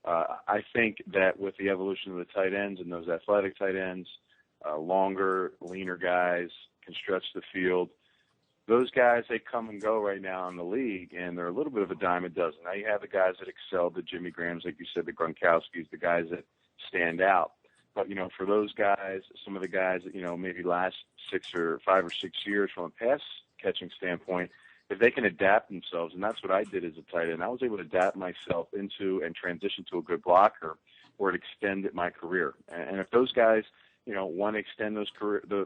I think that with the evolution of the tight ends and those athletic tight ends, longer, leaner guys can stretch the field. Those guys, they come and go right now in the league, and they're a little bit of a dime a dozen. Now you have the guys that excel, the Jimmy Grahams, like you said, the Gronkowskis, the guys that stand out. But, for those guys, some of the guys that, maybe last 5 or 6 years from a pass catching standpoint, if they can adapt themselves, and that's what I did as a tight end. I was able to adapt myself into and transition to a good blocker where it extended my career. And if those guys, want to extend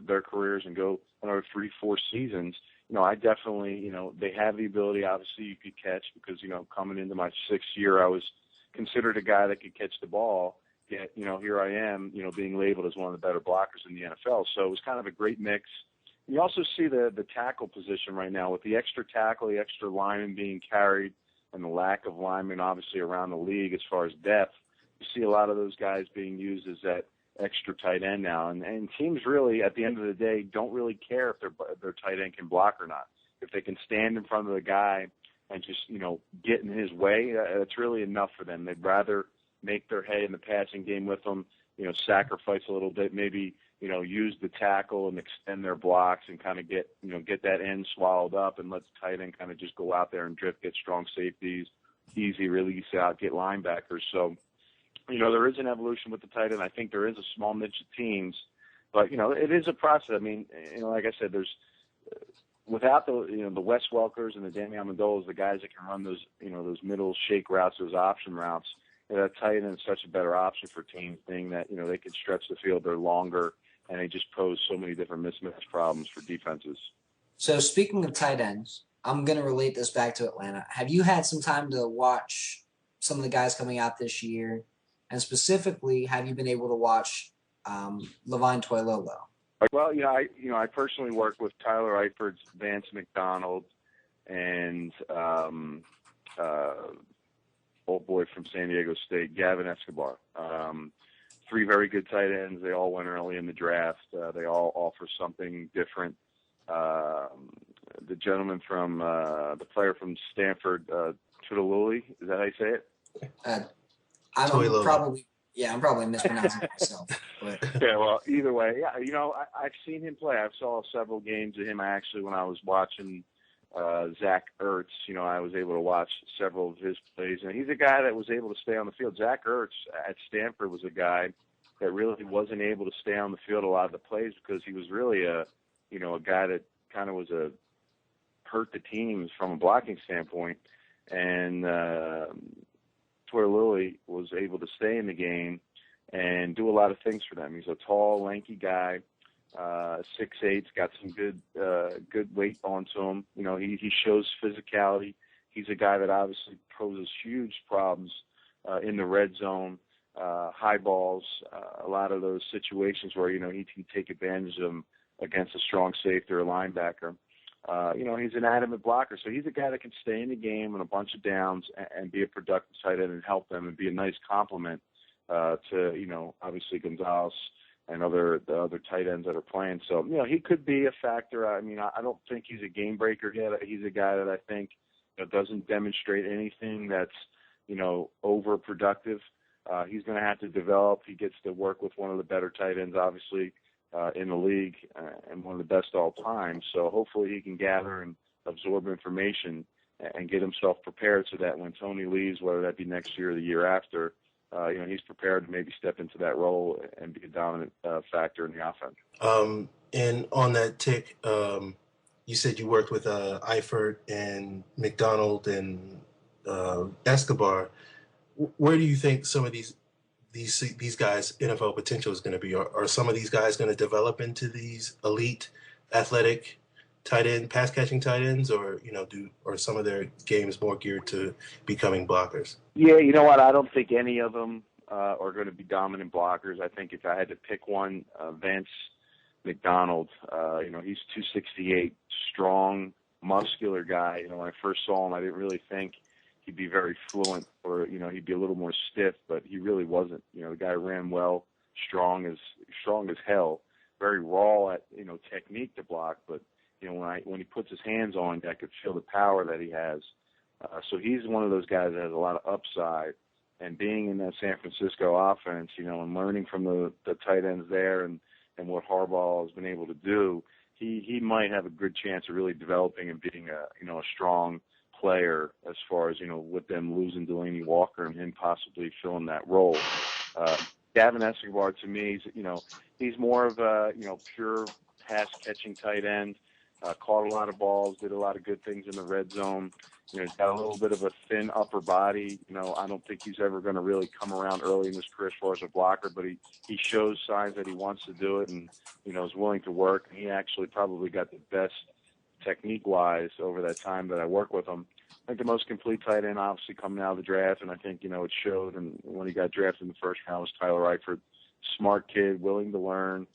their careers and go another 3-4 seasons, I definitely, they have the ability, obviously, you could catch because, coming into my 6th year, I was considered a guy that could catch the ball. Yet, here I am, being labeled as one of the better blockers in the NFL. So it was kind of a great mix. You also see the tackle position right now with the extra tackle, the extra lineman being carried, and the lack of linemen obviously around the league as far as depth. You see a lot of those guys being used as that extra tight end now. And teams really, at the end of the day, don't really care if their tight end can block or not. If they can stand in front of the guy and just, get in his way, that's really enough for them. They'd rather make their hay in the passing game with them, sacrifice a little bit, maybe, use the tackle and extend their blocks and kind of get that end swallowed up and let the tight end kind of just go out there and drift, get strong safeties, easy release out, get linebackers. So, there is an evolution with the tight end. I think there is a small niche of teams, but, it is a process. Like I said, there's without the Wes Welkers and the Danny Amendolas, the guys that can run those, those middle shake routes, those option routes, that tight end is such a better option for teams, being that, they can stretch the field, they're longer, and they just pose so many different mismatch problems for defenses. So speaking of tight ends, I'm going to relate this back to Atlanta. Have you had some time to watch some of the guys coming out this year? And specifically, have you been able to watch Levine Toilolo? Well, I personally work with Tyler Eifert's Vance McDonald and old boy from San Diego State, Gavin Escobar. 3 very good tight ends. They all went early in the draft. They all offer something different. The gentleman from the player from Stanford, Tutaluli, is that how you say it? I'm probably mispronouncing it myself. But. Yeah, well, either way, yeah, I've seen him play. I saw several games of him actually when I was watching Zach Ertz. I was able to watch several of his plays, and he's a guy that was able to stay on the field. Zach Ertz at Stanford was a guy that really wasn't able to stay on the field a lot of the plays because he was really a guy that kind of was hurt the teams from a blocking standpoint, and Lilly was able to stay in the game and do a lot of things for them. He's a tall, lanky guy, 6'8", got some good weight onto him. He shows physicality. He's a guy that obviously poses huge problems in the red zone, high balls, a lot of those situations where, he can take advantage of them against a strong safety or a linebacker. he's an adamant blocker. So he's a guy that can stay in the game on a bunch of downs and be a productive tight end and help them and be a nice complement to, obviously Gonzalez and the other tight ends that are playing. So, he could be a factor. I mean, I don't think he's a game breaker yet. He's a guy that I think doesn't demonstrate anything that's, overproductive. He's going to have to develop. He gets to work with one of the better tight ends, obviously, in the league and one of the best all time. So hopefully he can gather and absorb information and get himself prepared so that when Tony leaves, whether that be next year or the year after, he's prepared to maybe step into that role and be a dominant factor in the offense. And on that tick, you said you worked with Eifert and McDonald and Escobar. Where do you think some of these guys' NFL potential is going to be? Are some of these guys going to develop into these elite, athletic tight end, pass catching tight ends, or or some of their games more geared to becoming blockers? Yeah, you know what? I don't think any of them are going to be dominant blockers. I think if I had to pick one, Vance McDonald, he's 268, strong, muscular guy. When I first saw him, I didn't really think he'd be very fluent or, he'd be a little more stiff, but he really wasn't. The guy ran well, strong as hell, very raw at, technique to block, but when he puts his hands on it, I could feel the power that he has. So he's one of those guys that has a lot of upside. And being in that San Francisco offense, and learning from the tight ends there and what Harbaugh has been able to do, he might have a good chance of really developing and being a strong player as far as, with them losing Delaney Walker and him possibly filling that role. Gavin Escobar, to me, he's more of a, pure pass-catching tight end. Caught a lot of balls, did a lot of good things in the red zone. He's got a little bit of a thin upper body. I don't think he's ever going to really come around early in his career as far as a blocker, but he shows signs that he wants to do it and, is willing to work. And he actually probably got the best technique-wise over that time that I worked with him. I think the most complete tight end, obviously, coming out of the draft, and I think, it showed. And when he got drafted in the first round was Tyler Eifert. Smart kid, willing to learn.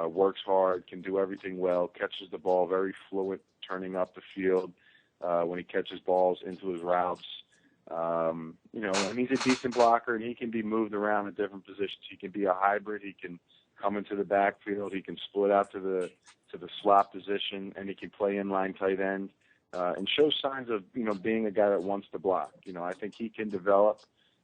Works hard, can do everything well, catches the ball very fluent, turning up the field when he catches balls into his routes. And he's a decent blocker, and he can be moved around in different positions. He can be a hybrid. He can come into the backfield. He can split out to the slot position, and he can play inline tight end and show signs of, being a guy that wants to block. I think he can develop.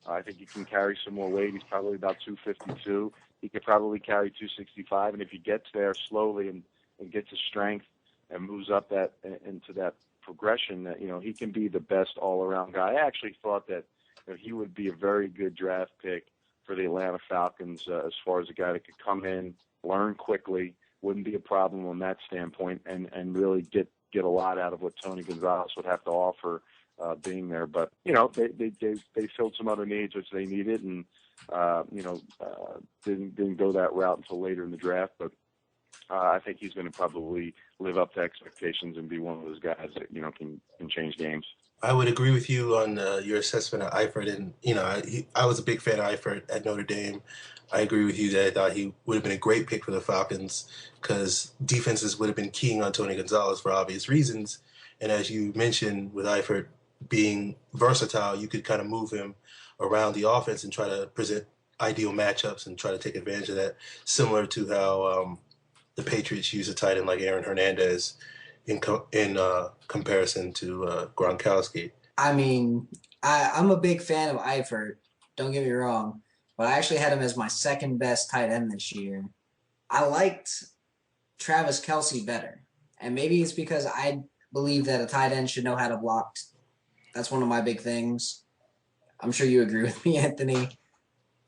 I think he can carry some more weight. He's probably about 252. He could probably carry 265, and if he gets there slowly and gets his strength and moves up into that progression, that he can be the best all-around guy. I actually thought that he would be a very good draft pick for the Atlanta Falcons as far as a guy that could come in, learn quickly, wouldn't be a problem on that standpoint, and really get a lot out of what Tony Gonzalez would have to offer being there. But they filled some other needs which they needed, and didn't go that route until later in the draft. But I think he's going to probably live up to expectations and be one of those guys that can change games. I would agree with you on your assessment of Eifert, and I was a big fan of Eifert at Notre Dame. I agree with you that I thought he would have been a great pick for the Falcons because defenses would have been keying on Tony Gonzalez for obvious reasons. And as you mentioned, with Eifert being versatile, you could kind of move him around the offense and try to present ideal matchups and try to take advantage of that, similar to how the Patriots use a tight end like Aaron Hernandez in comparison to Gronkowski. I mean, I'm a big fan of Eifert, don't get me wrong, but I actually had him as my second best tight end this year. I liked Travis Kelce better, and maybe it's because I believe that a tight end should know how to block. That's one of my big things. I'm sure you agree with me, Anthony.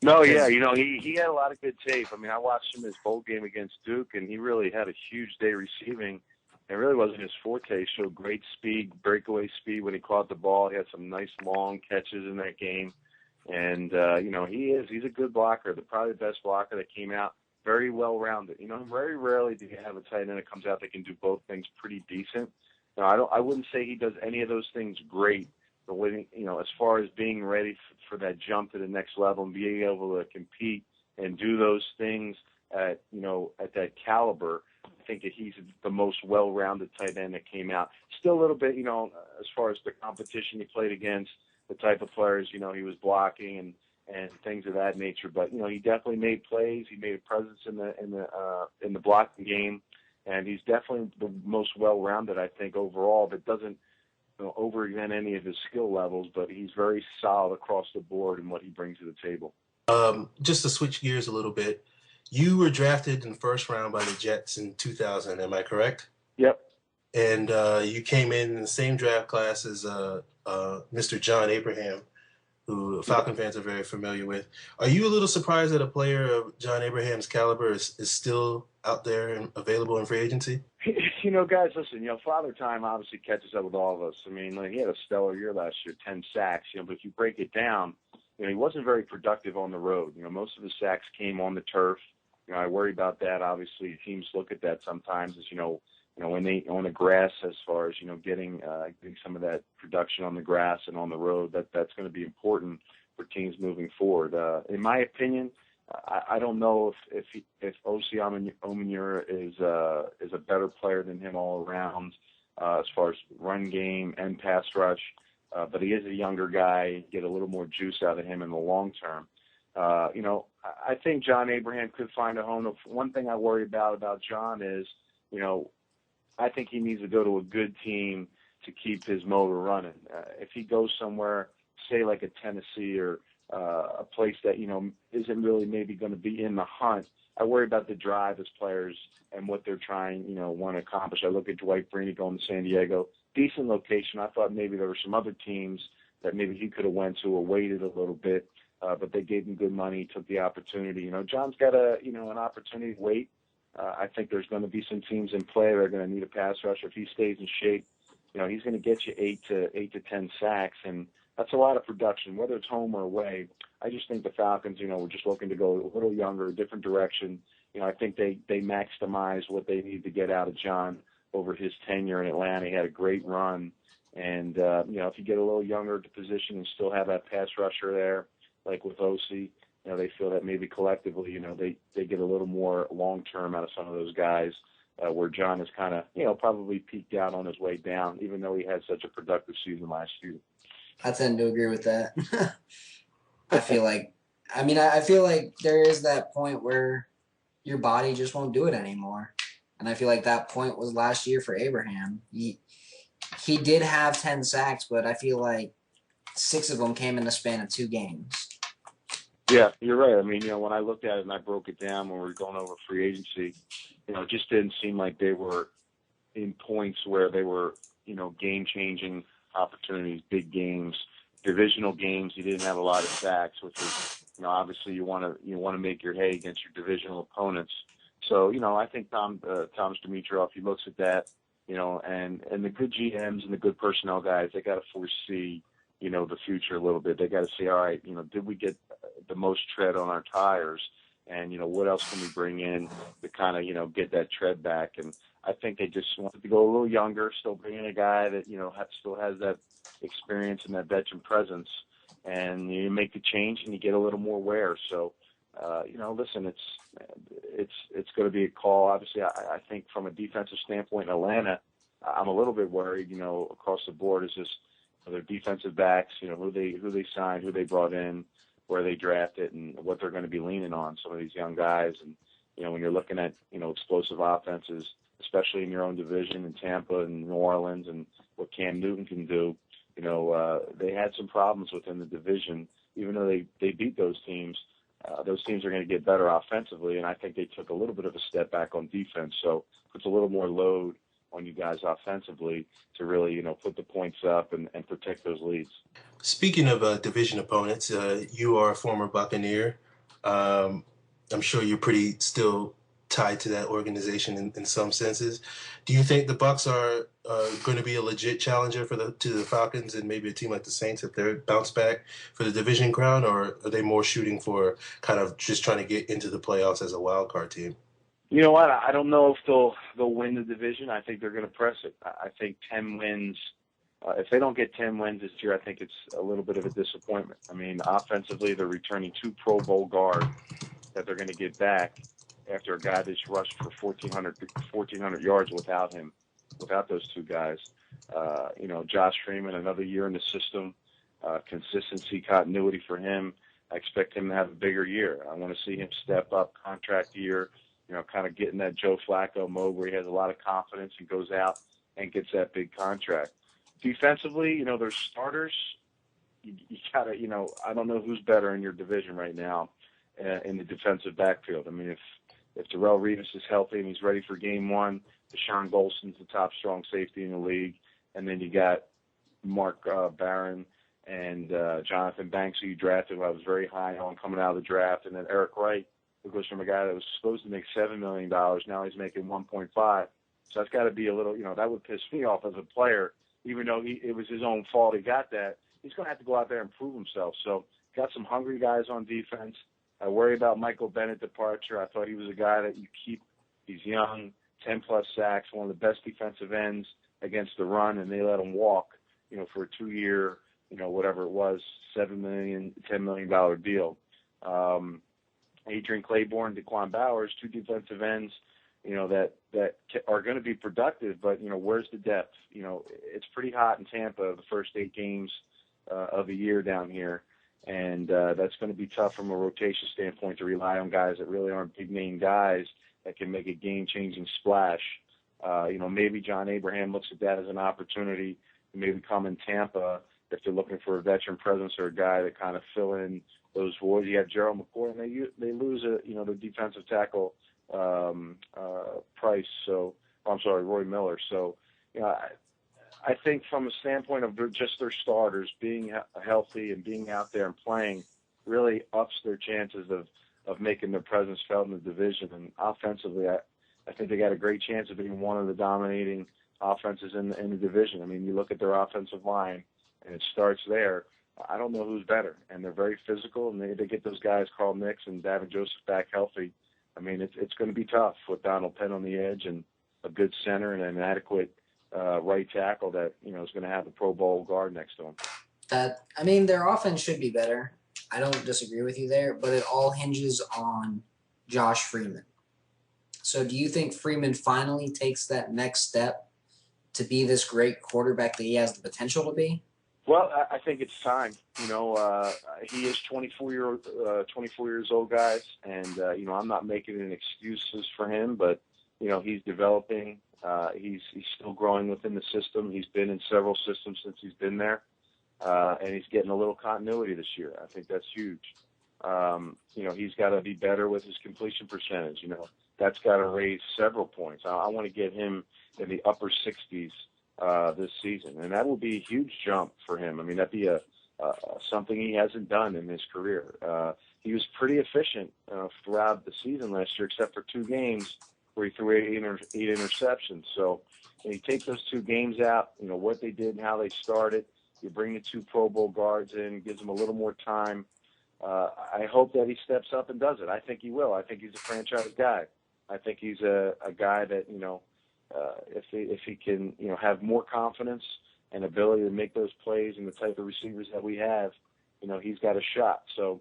No, yeah, he had a lot of good tape. I mean, I watched him his bowl game against Duke, and he really had a huge day receiving. It really wasn't his forte. He showed great speed, breakaway speed when he caught the ball. He had some nice long catches in that game. And, he's a good blocker, probably the best blocker that came out. Very well-rounded. Very rarely do you have a tight end that comes out that can do both things pretty decent. Now, I wouldn't say he does any of those things great, but when, as far as being ready for that jump to the next level and being able to compete and do those things at that caliber, think that he's the most well-rounded tight end that came out. Still a little bit, as far as the competition he played against, the type of players, he was blocking and things of that nature. But he definitely made plays. He made a presence in the blocking game, and he's definitely the most well-rounded, I think, overall. That doesn't over-examine any of his skill levels, but he's very solid across the board in what he brings to the table. Just to switch gears a little bit, you were drafted in the first round by the Jets in 2000, am I correct? Yep. And you came in the same draft class as Mr. John Abraham, who Falcon fans are very familiar with. Are you a little surprised that a player of John Abraham's caliber is still out there and available in free agency? Guys, listen, Father Time obviously catches up with all of us. I mean, he had a stellar year last year, 10 sacks, but if you break it down, he wasn't very productive on the road. Most of the sacks came on the turf. I worry about that. Obviously, teams look at that sometimes as, when they on the grass, as far as, getting some of that production on the grass and on the road, that's going to be important for teams moving forward. In my opinion, I don't know if O.C. Omenure is a better player than him all around as far as run game and pass rush. But he is a younger guy. Get a little more juice out of him in the long term. I think John Abraham could find a home. One thing I worry about John is, I think he needs to go to a good team to keep his motor running. If he goes somewhere, say like a Tennessee or a place that, isn't really maybe going to be in the hunt, I worry about the drive as players and what they're trying, want to accomplish. I look at Dwight Freeney going to San Diego. Decent location. I thought maybe there were some other teams that maybe he could have went to or waited a little bit, but they gave him good money, took the opportunity. John's got an opportunity to wait. I think there's going to be some teams in play that are going to need a pass rusher. If he stays in shape, he's going to get you 8 to 10 sacks, and that's a lot of production, whether it's home or away. I just think the Falcons, we're just looking to go a little younger, a different direction. I think they maximize what they need to get out of John over his tenure in Atlanta. He had a great run. And, if you get a little younger at the position and still have that pass rusher there, like with O.C., they feel that maybe collectively, they get a little more long-term out of some of those guys, where John is kind of, probably peaked out on his way down, even though he had such a productive season last year. I tend to agree with that. I feel like there is that point where your body just won't do it anymore. And I feel like that point was last year for Abraham. He did have 10 sacks, but I feel like 6 of them came in the span of 2 games. Yeah, you're right. I mean, when I looked at it and I broke it down when we were going over free agency, it just didn't seem like they were in points where they were, game-changing opportunities, big games, divisional games. He didn't have a lot of sacks, which is, obviously you want to make your hay against your divisional opponents. So, I think Thomas Dimitroff, he looks at that, and the good GMs and the good personnel guys, they got to foresee, the future a little bit. They got to say, all right, did we get the most tread on our tires? And, what else can we bring in to kind of, get that tread back? And I think they just wanted to go a little younger, still bring in a guy that, still has that experience and that veteran presence. And you make the change and you get a little more wear. So, listen, it's going to be a call. Obviously, I think from a defensive standpoint in Atlanta, I'm a little bit worried, across the board. Is just their defensive backs, who they signed, who they brought in, where they drafted, and what they're going to be leaning on, some of these young guys. And, when you're looking at, explosive offenses, especially in your own division in Tampa and New Orleans, and what Cam Newton can do, they had some problems within the division. Even though they beat those teams are going to get better offensively, and I think they took a little bit of a step back on defense. So puts a little more load on you guys offensively to really, put the points up and protect those leads. Speaking of division opponents, you are a former Buccaneer. I'm sure you're pretty still tied to that organization in some senses. Do you think the Bucs are going to be a legit challenger to the Falcons and maybe a team like the Saints if they're bounce back for the division crown, or are they more shooting for kind of just trying to get into the playoffs as a wild card team? You know what? I don't know if they'll win the division. I think they're going to press it. I think 10 wins. If they don't get 10 wins this year, I think it's a little bit of a disappointment. I mean, offensively, they're returning 2 Pro Bowl guards that they're going to get back. after a guy that's rushed for 1,400 yards without him, without those two guys. Josh Freeman, another year in the system, consistency, continuity for him. I expect him to have a bigger year. I want to see him step up, contract year, kind of get in that Joe Flacco mode where he has a lot of confidence and goes out and gets that big contract. Defensively, there's starters. You gotta, I don't know who's better in your division right now in the defensive backfield. I mean, if Darrelle Revis is healthy and he's ready for game one, Deshaun Golson's the top strong safety in the league, and then you got Mark Barron and Jonathan Banks, who you drafted, who I was very high on coming out of the draft, and then Eric Wright, who goes from a guy that was supposed to make $7 million, now he's making 1.5. So that's got to be a little, that would piss me off as a player, even though it was his own fault he got that. He's going to have to go out there and prove himself. So got some hungry guys on defense. I worry about Michael Bennett's departure. I thought he was a guy that you keep. He's young, 10-plus sacks, one of the best defensive ends against the run, and they let him walk, for a 2-year, whatever it was, $7 million, $10 million deal. Adrian Claiborne, Daquan Bowers, two defensive ends, that are going to be productive, but, where's the depth? It's pretty hot in Tampa the first 8 games of the year down here, and that's going to be tough from a rotation standpoint to rely on guys that really aren't big-name guys that can make a game-changing splash. Maybe John Abraham looks at that as an opportunity to maybe come in Tampa if they're looking for a veteran presence or a guy that kind of fill in those voids. You have Gerald McCoy, and they lose the defensive tackle Price. So Roy Miller. So I think from a standpoint of just their starters being healthy and being out there and playing really ups their chances of making their presence felt in the division. And offensively, I think they got a great chance of being one of the dominating offenses in the division. I mean, you look at their offensive line, and it starts there. I don't know who's better, and they're very physical, and they get those guys, Carl Nix and Davin Joseph, back healthy. I mean, it's going to be tough with Donald Penn on the edge and a good center and an adequate right tackle that, is going to have a Pro Bowl guard next to him. Their offense should be better. I don't disagree with you there, but it all hinges on Josh Freeman. So do you think Freeman finally takes that next step to be this great quarterback that he has the potential to be? Well, I think it's time. He is 24 years old, guys, and I'm not making any excuses for him, but he's developing. He's still growing within the system. He's been in several systems since he's been there, and he's getting a little continuity this year. I think that's huge. He's got to be better with his completion percentage. That's got to raise several points. I want to get him in the upper 60s. This season, and that will be a huge jump for him. I mean, that'd be something he hasn't done in his career. He was pretty efficient throughout the season last year, except for 2 games where he threw 8 interceptions. So you take those 2 games out, what they did and how they started. You bring the 2 Pro Bowl guards in, gives them a little more time. I hope that he steps up and does it. I think he will. I think he's a franchise guy. I think he's a guy that, if he can, have more confidence and ability to make those plays and the type of receivers that we have, he's got a shot. So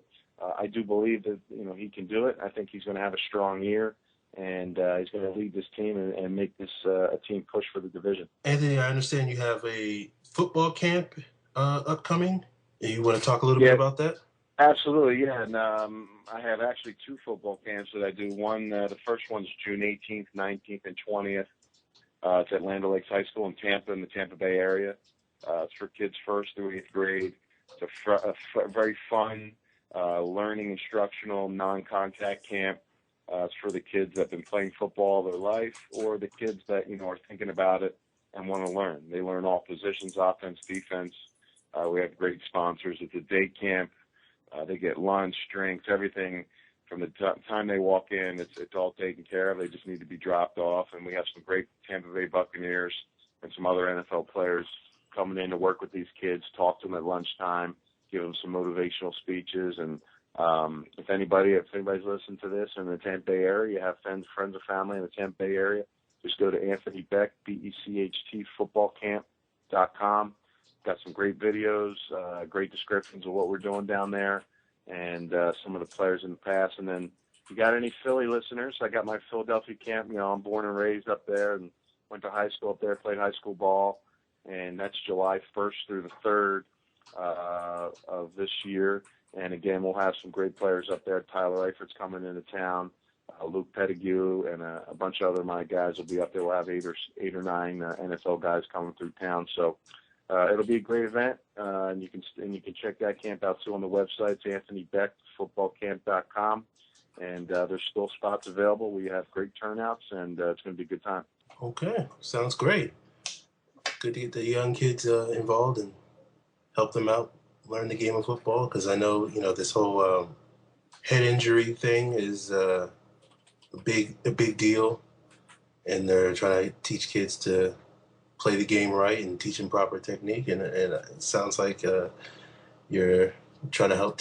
I do believe that, he can do it. I think he's going to have a strong year, and he's going to lead this team and make this a team push for the division. Anthony, I understand you have a football camp upcoming. You want to talk a little bit about that? Absolutely, yeah. And I have actually 2 football camps that I do. One, the first one's June 18th, 19th, and 20th. It's at Land O'Lakes High School in Tampa, in the Tampa Bay area. It's for kids 1st through 8th grade. It's a very fun, learning, instructional, non-contact camp. It's for the kids that have been playing football their life, or the kids that are thinking about it and want to learn. They learn all positions, offense, defense. We have great sponsors. It's a day camp. They get lunch, drinks, everything. From the time they walk in, it's all taken care of. They just need to be dropped off. And we have some great Tampa Bay Buccaneers and some other NFL players coming in to work with these kids, talk to them at lunchtime, give them some motivational speeches. And if anybody's listening to this in the Tampa Bay area, you have friends or family in the Tampa Bay area, just go to Anthony Becht, BECHT, footballcamp.com. Got some great videos, great descriptions of what we're doing down there, and some of the players in the past. And then, you got any Philly listeners, I got my Philadelphia camp. You know, I'm born and raised up there and went to high school up there, played high school ball, and that's July 1st through the 3rd of this year. And again, we'll have some great players up there. Tyler Eifert's coming into town. Luke Pettigrew and a bunch of other my guys will be up there. We'll have eight or nine NFL guys coming through town. So it'll be a great event, and you can check that camp out too on the website. It's Anthony Becht, footballcamp.com, and there's still spots available. We have great turnouts, and it's going to be a good time. Okay, sounds great. Good to get the young kids involved and help them out, learn the game of football, because I know, this whole head injury thing is a big deal, and they're trying to teach kids to play the game right and teach them proper technique, and it sounds like you're trying to help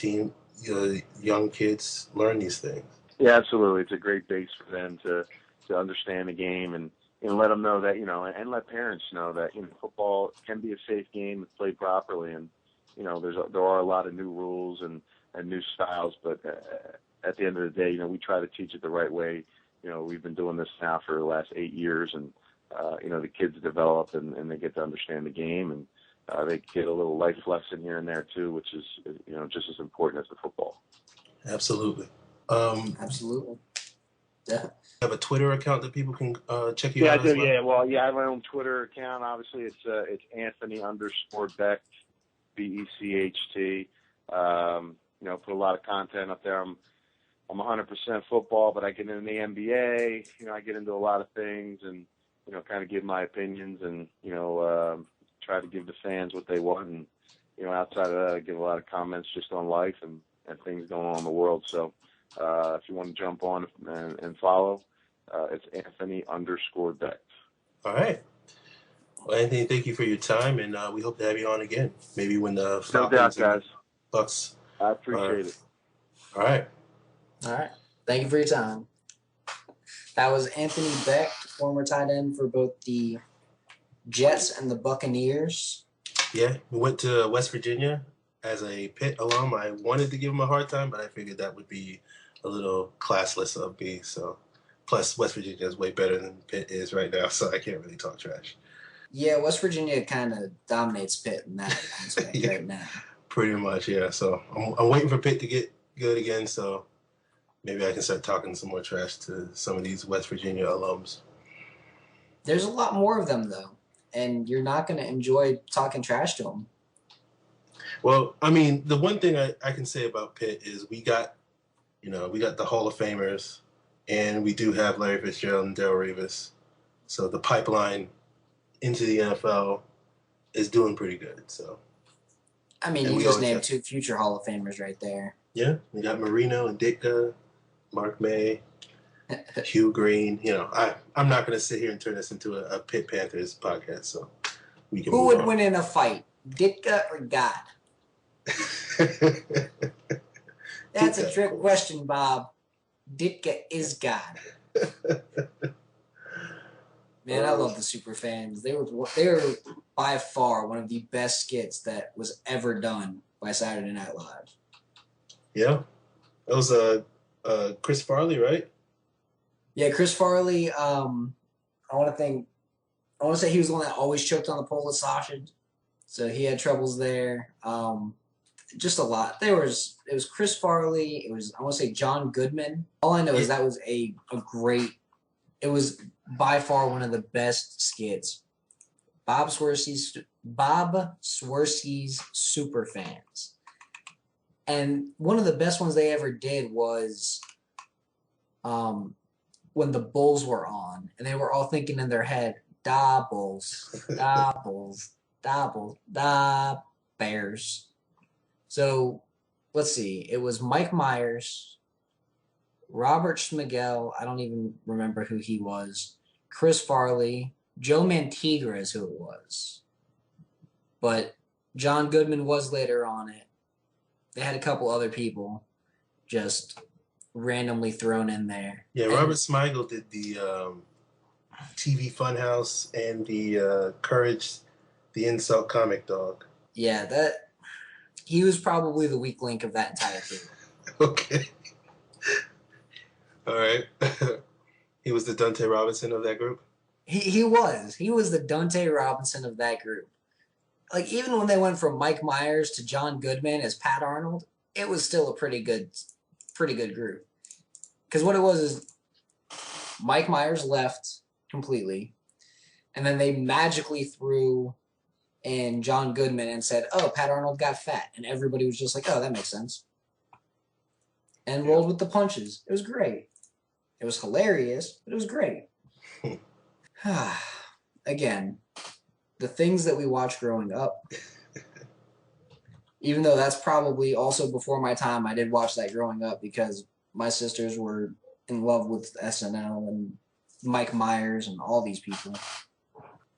young kids learn these things. Yeah, absolutely. It's a great base for them to understand the game and let them know that, and let parents know that, football can be a safe game if played properly. And, there are a lot of new rules and new styles, but at the end of the day, we try to teach it the right way. We've been doing this now for the last 8 years, and, the kids develop and they get to understand the game, and they get a little life lesson here and there too, which is, just as important as the football. Absolutely. Absolutely. Yeah. You have a Twitter account that people can check you out? Yeah, I do. Well? Yeah, well, I have my own Twitter account. Obviously, it's Anthony_Becht, BECHT. Put a lot of content up there. I'm 100% football, but I get into the NBA. I get into a lot of things, and kind of give my opinions, and try to give the fans what they want. And outside of that, I give a lot of comments just on life and things going on in the world. So if you want to jump on and follow, it's Anthony_Becht. All right. Well, Anthony, thank you for your time, and we hope to have you on again. Maybe when the Falcons and Bucks. I appreciate it. All right. All right. Thank you for your time. That was Anthony Becht, former tight end for both the Jets and the Buccaneers. Yeah, we went to West Virginia as a Pitt alum. I wanted to give him a hard time, but I figured that would be a little classless of me. So, plus West Virginia is way better than Pitt is right now, so I can't really talk trash. Yeah, West Virginia kind of dominates Pitt in that aspect right now. Pretty much, yeah. So I'm waiting for Pitt to get good again, so maybe I can start talking some more trash to some of these West Virginia alums. There's a lot more of them, though, and you're not going to enjoy talking trash to them. Well, I mean, the one thing I can say about Pitt is we got the Hall of Famers, and we do have Larry Fitzgerald and Darrelle Revis. So the pipeline into the NFL is doing pretty good. So, I mean, you just named 2 future Hall of Famers right there. Yeah, we got Marino and Ditka, Mark May, Hugh Green. I'm not going to sit here and turn this into a Pitt Panthers podcast. So we can. Who would win in a fight, Ditka or God? That's a trick question, Bob. Ditka is God. Man, I love the super fans. They were by far one of the best skits that was ever done by Saturday Night Live. Yeah, that was Chris Farley, right? Yeah, Chris Farley. I want to say he was the one that always choked on the Polish sausage, so he had troubles there. Just a lot. It was Chris Farley. It was, I want to say, John Goodman. All I know is that was a great. It was by far one of the best skits. Bob Swersky's super fans. And one of the best ones they ever did was when the Bulls were on, and they were all thinking in their head, da Bulls, da Bulls, da Bulls, da Bears. So let's see. It was Mike Myers, Robert Schmigel, I don't even remember who he was, Chris Farley, Joe Mantegna is who it was. But John Goodman was later on it. They had a couple other people just randomly thrown in there. Yeah, Robert Smigel did the TV Funhouse and the Courage, the Insult Comic Dog. Yeah, he was probably the weak link of that entire thing. Okay. All right. He was the Dante Robinson of that group? He was. He was the Dante Robinson of that group. Like, even when they went from Mike Myers to John Goodman as Pat Arnold, it was still a pretty good group. Because what it was is Mike Myers left completely, and then they magically threw in John Goodman and said, oh, Pat Arnold got fat. And everybody was just like, oh, that makes sense. And rolled with the punches. It was great. It was hilarious, but it was great. Again, the things that we watched growing up, even though that's probably also before my time, I did watch that growing up because my sisters were in love with SNL and Mike Myers and all these people.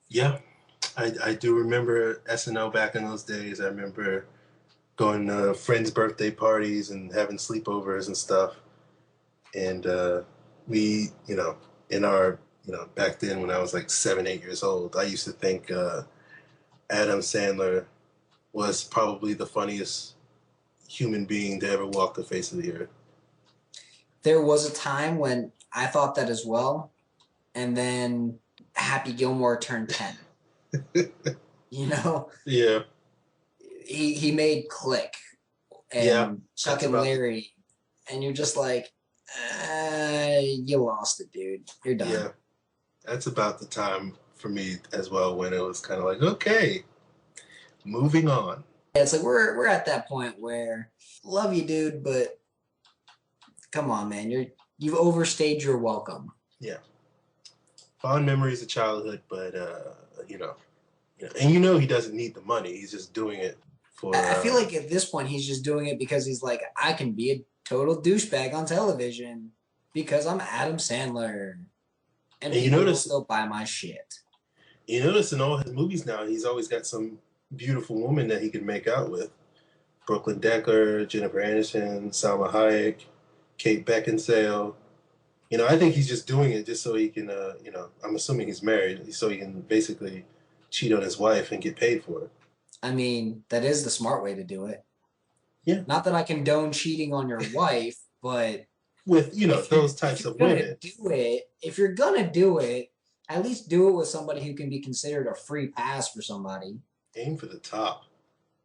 Yeah, I do remember SNL back in those days. I remember going to friends' birthday parties and having sleepovers and stuff. And we, in our, back then when I was like 7, 8 years old, I used to think Adam Sandler was probably the funniest human being to ever walk the face of the earth. There was a time when I thought that as well, and then Happy Gilmore turned 10. Yeah. He made Click and Chuck and Larry, and you're just like, you lost it, dude. You're done. Yeah. That's about the time for me as well when it was kind of like, okay, moving on. Yeah, it's like we're at that point where love you, dude, but come on, man, you've overstayed your welcome. Yeah. Fond memories of childhood, but he doesn't need the money. He's just doing it for. I feel like at this point he's just doing it because he's like, I can be a total douchebag on television because I'm Adam Sandler, and people will still buy my shit. You notice in all his movies now, he's always got some beautiful woman that he can make out with. Brooklyn Decker, Jennifer Aniston, Salma Hayek, Kate Beckinsale. I think he's just doing it just so he can, I'm assuming he's married, so he can basically cheat on his wife and get paid for it. I mean, that is the smart way to do it. Yeah. Not that I condone cheating on your wife, but with, those types of women. If you're going to do it, at least do it with somebody who can be considered a free pass for somebody. Aim for the top.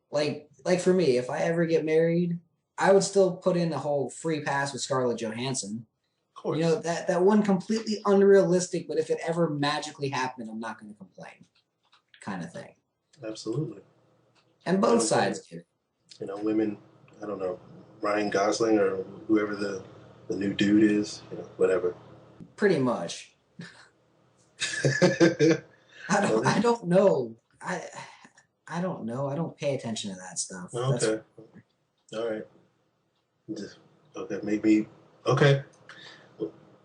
Like for me, if I ever get married, I would still put in the whole free pass with Scarlett Johansson. Of course. That one completely unrealistic, but if it ever magically happened, I'm not going to complain kind of thing. Absolutely. And both sides get it. Women, I don't know, Ryan Gosling or whoever the new dude is, whatever. Pretty much. I don't know. I don't know. I don't pay attention to that stuff. Okay. All right. Okay, maybe. Okay.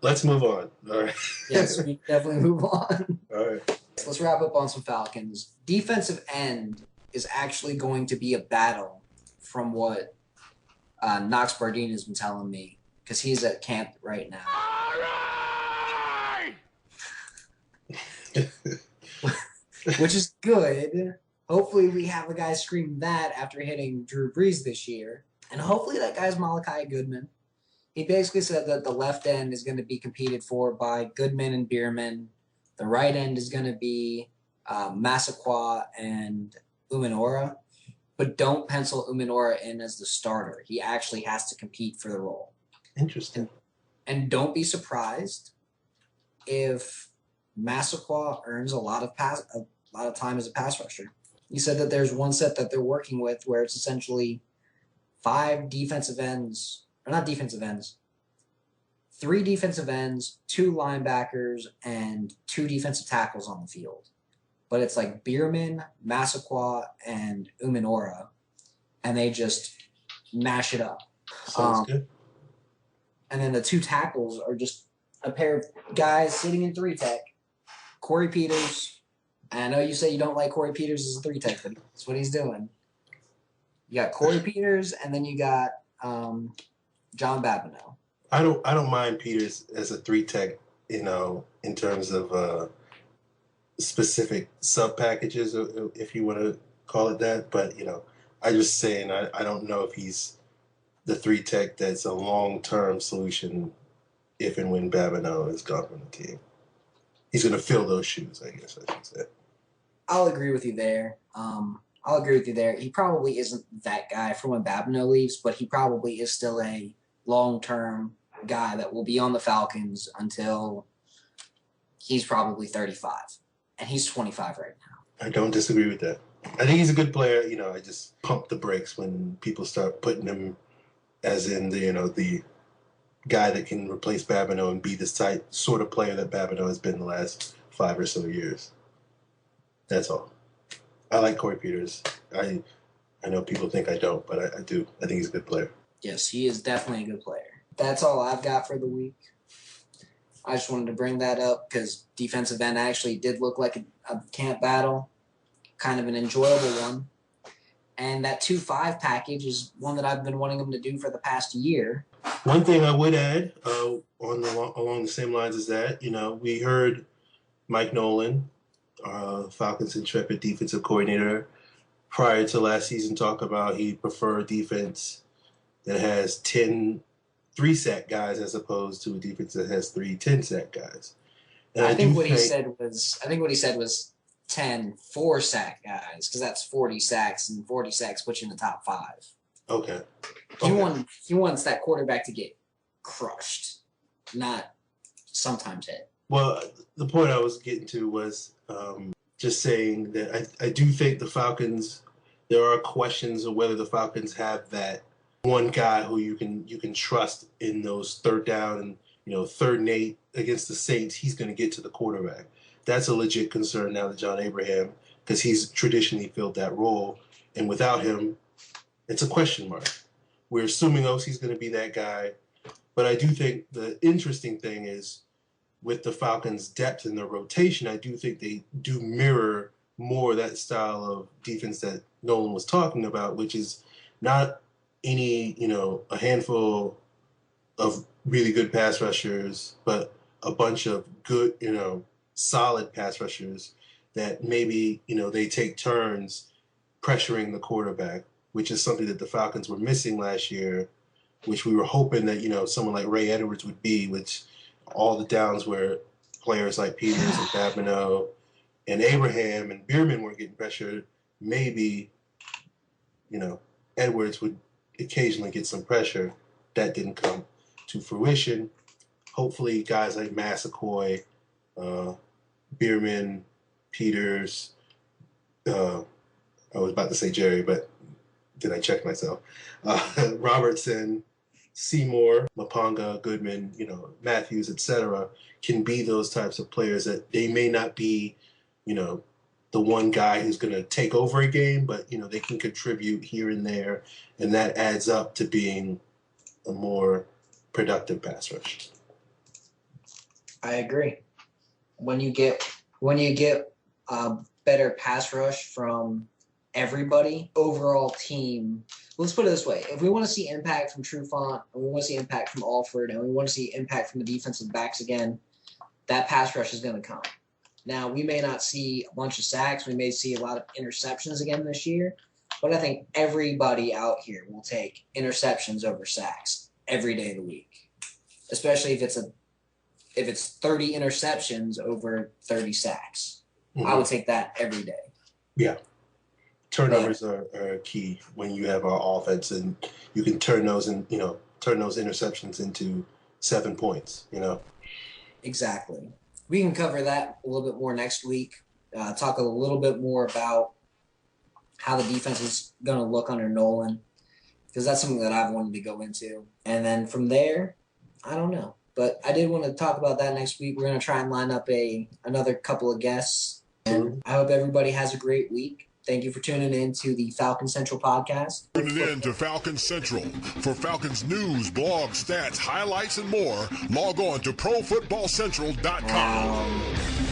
Let's move on. All right. Yes, we definitely move on. All right. Let's wrap up on some Falcons. Defensive end is actually going to be a battle from what Knox Bardine has been telling me because he's at camp right now. All right! Which is good. Hopefully we have a guy scream that after hitting Drew Brees this year. And hopefully that guy's Malachi Goodman. He basically said that the left end is going to be competed for by Goodman and Bierman. The right end is going to be Massaquoi and Umenora. But don't pencil Umenora in as the starter. He actually has to compete for the role. Interesting. And don't be surprised if Massaquoi earns a lot of time as a pass rusher. He said that there's one set that they're working with where it's essentially 3 defensive ends, 2 defensive ends, 2 linebackers, and 2 defensive tackles on the field. But it's like Bierman, Massaquoi, and Umenora, and they just mash it up. Sounds good. And then the 2 tackles are just a pair of guys sitting in 3-tech. Corey Peters. And I know you say you don't like Corey Peters as a 3-tech, but that's what he's doing. You got Corey Peters, and then you got John Babineau. I don't mind Peters as a 3-tech, in terms of specific sub packages, if you want to call it that. But I just saying I don't know if he's the 3-tech that's a long-term solution if and when Babineau is gone from the team. He's going to fill those shoes, I guess I should say. I'll agree with you there. He probably isn't that guy for when Babineau leaves, but he probably is still a long-term guy that will be on the Falcons until he's probably 35. And he's 25 right now. I don't disagree with that. I think he's a good player. I just pump the brakes when people start putting him as in the guy that can replace Babineau and be the sort of player that Babineau has been the last 5 or so years. That's all. I like Corey Peters. I know people think I don't, but I do. I think he's a good player. Yes, he is definitely a good player. That's all I've got for the week. I just wanted to bring that up because defensive end actually did look like a camp battle, kind of an enjoyable one. And that 2-5 package is one that I've been wanting them to do for the past year. One thing I would add along the same lines as that, we heard Mike Nolan, Falcons intrepid defensive coordinator, prior to last season talk about he preferred defense that has 10 3-sack guys as opposed to a defense that has 3 10-sack guys. And I think what he said was 10 4-sack guys, because that's 40 sacks, and 40 sacks puts you in the top 5. Okay. He wants that quarterback to get crushed, not sometimes hit. Well, the point I was getting to was just saying that I do think the Falcons, there are questions of whether the Falcons have that one guy who you can trust in those third down and 3rd and 8 against the Saints. He's going to get to the quarterback. That's a legit concern now to John Abraham, because he's traditionally filled that role, and without him, it's a question mark. We're assuming OC's going to be that guy, but I do think the interesting thing is with the Falcons' depth in their rotation, I do think they do mirror more that style of defense that Nolan was talking about, which is not any, a handful of really good pass rushers, but a bunch of good, solid pass rushers that maybe, they take turns pressuring the quarterback, which is something that the Falcons were missing last year, which we were hoping that, someone like Ray Edwards would be, which all the downs where players like Peters and Babineau and Abraham and Bierman were getting pressured, maybe, Edwards would occasionally get some pressure. That didn't come to fruition. Hopefully guys like Massaquoi, Bierman, Peters, I was about to say Jerry, but did I check myself? Robertson, Seymour, Mapanga, Goodman, Matthews, etc., can be those types of players that they may not be, the one guy who's going to take over a game, but, they can contribute here and there, and that adds up to being a more productive pass rush. I agree. When you get a better pass rush from everybody, overall team, let's put it this way. If we want to see impact from Trufant, and we want to see impact from Alford, and we want to see impact from the defensive backs again, that pass rush is going to come. Now, we may not see a bunch of sacks. We may see a lot of interceptions again this year, but I think everybody out here will take interceptions over sacks every day of the week, especially if it's 30 interceptions over 30 sacks. Mm-hmm. I would take that every day. Yeah. Turnovers are key when you have our offense, and you can turn those interceptions into 7 points, Exactly. We can cover that a little bit more next week. Talk a little bit more about how the defense is going to look under Nolan, because that's something that I've wanted to go into. And then from there, I don't know. But I did want to talk about that next week. We're going to try and line up another couple of guests. And I hope everybody has a great week. Thank you for tuning in to the Falcons Central podcast. Tuning in to Falcons Central. For Falcons news, blogs, stats, highlights, and more, log on to ProFootballCentral.com.